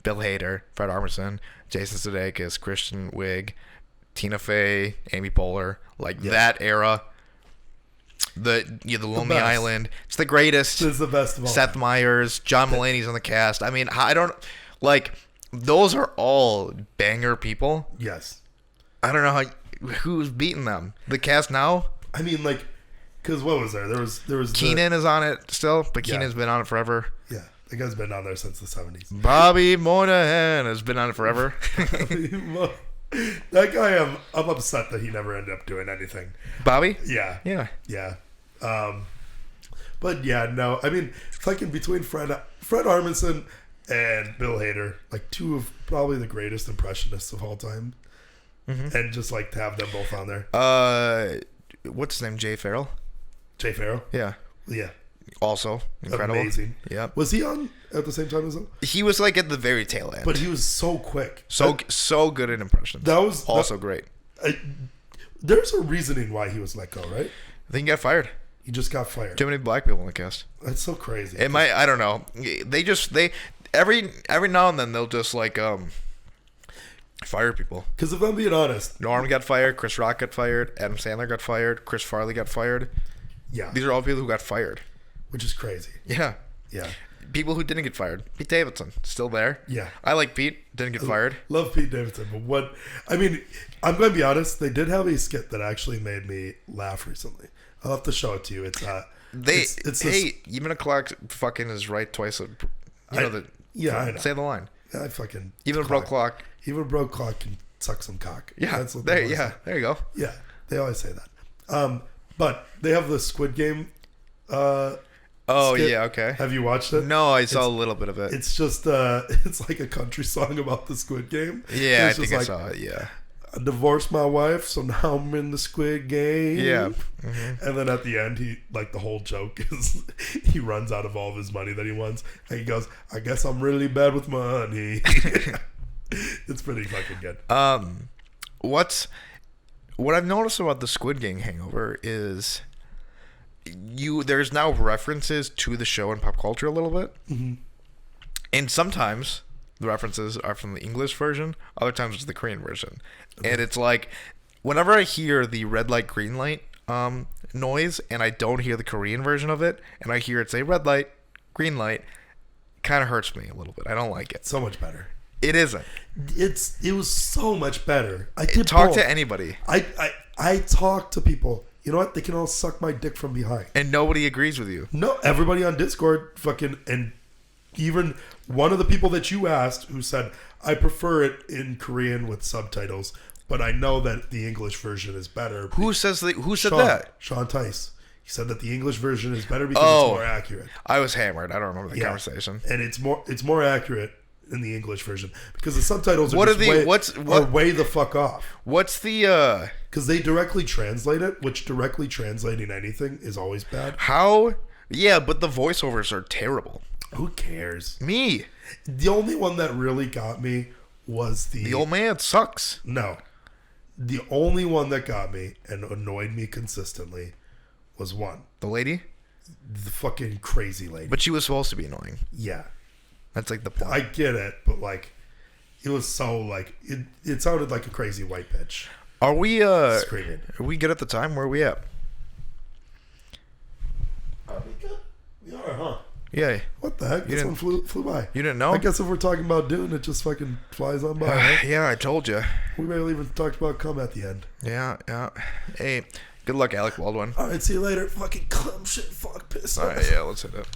Bill Hader, Fred Armisen, Jason Sudeikis, Kristen Wiig, Tina Fey, Amy Poehler, like that era. The Lonely Island. It's the greatest. It's the best of all. Seth Meyers, John Mulaney's on the cast. I mean, I don't like. Those are all banger people. Yes. I don't know who's beating them. The cast now. I mean, like, because what was there? There was Keenan is on it still, but Keenan's been on it forever. Yeah, the guy's been on there since the 70s. Bobby Moynihan has been on it forever. That guy, I'm upset that he never ended up doing anything. Bobby? Yeah. Yeah. But yeah, no. I mean, fucking between Fred Armisen and Bill Hader, like two of probably the greatest impressionists of all time, and just like to have them both on there. What's his name? Jay Farrell. Jay Farrell. Yeah. Yeah. Also incredible. Amazing. Yeah. Was he on at the same time as him? He was like at the very tail end. But he was so quick. So good at impressions. That was also great. There's a reasoning why he was let go, right? I think he got fired. He just got fired. Too many black people in the cast. That's so crazy. It might. I don't know. They every now and then they'll just like fire people. Because if I'm being honest, Norm got fired. Chris Rock got fired. Adam Sandler got fired. Chris Farley got fired. Yeah. These are all people who got fired. Which is crazy. Yeah. Yeah. People who didn't get fired. Pete Davidson, still there. Yeah. I like Pete. Didn't get fired. Love Pete Davidson. But I'm going to be honest. They did have a skit that actually made me laugh recently. I'll have to show it to you. Even a clock fucking is right twice. I know. Say the line. I fucking. Even a broke clock. Even a broke clock can suck some cock. Yeah. That's what there you go. Yeah. They always say that. But they have the Squid Game. Skit. Yeah, okay. Have you watched it? No, I saw a little bit of it. It's just it's like a country song about the Squid Game. Yeah, I think I saw it. Yeah. I divorced my wife, so now I'm in the Squid Game. Yeah. And then at the end, the whole joke is he runs out of all of his money that he wants, and he goes, "I guess I'm really bad with money." It's pretty fucking good. What I've noticed about the Squid Game hangover is there's now references to the show in pop culture a little bit, and sometimes the references are from the English version, other times it's the Korean version. Okay. And it's like whenever I hear the red light green light noise and I don't hear the Korean version of it and I hear it say red light green light, kind of hurts me a little bit. I don't like it. So much better. It isn't. It was so much better. I did talk both. to anybody. I talk to people. You know what? They can all suck my dick from behind. And nobody agrees with you. No, everybody on Discord fucking, and even one of the people that you asked who said, I prefer it in Korean with subtitles, but I know that the English version is better. Who said that? Sean Tice. He said that the English version is better because it's more accurate. I was hammered. I don't remember the conversation. And it's more accurate in the English version because the subtitles are way the fuck off. What's the because they directly translate it, which directly translating anything is always bad. How? Yeah, but the voiceovers are terrible. Who cares? Me. The only one that really got me was the old man sucks. No. The only one that got me and annoyed me consistently was one. The lady? The fucking crazy lady. But she was supposed to be annoying. Yeah. That's like the point. I get it, but like it was so like it sounded like a crazy white bitch. Are we screaming. Are we good at the time? Where are we at? Are we good? We are, huh? Yeah. What the heck? This one flew by. You didn't know? I guess if we're talking about Dune, it just fucking flies on by. Right? Yeah, I told you. We barely even talked about cum at the end. Yeah. Hey, good luck, Alec Baldwin. All right, see you later. Fucking cum shit. Fuck piss. All right, yeah, let's hit it.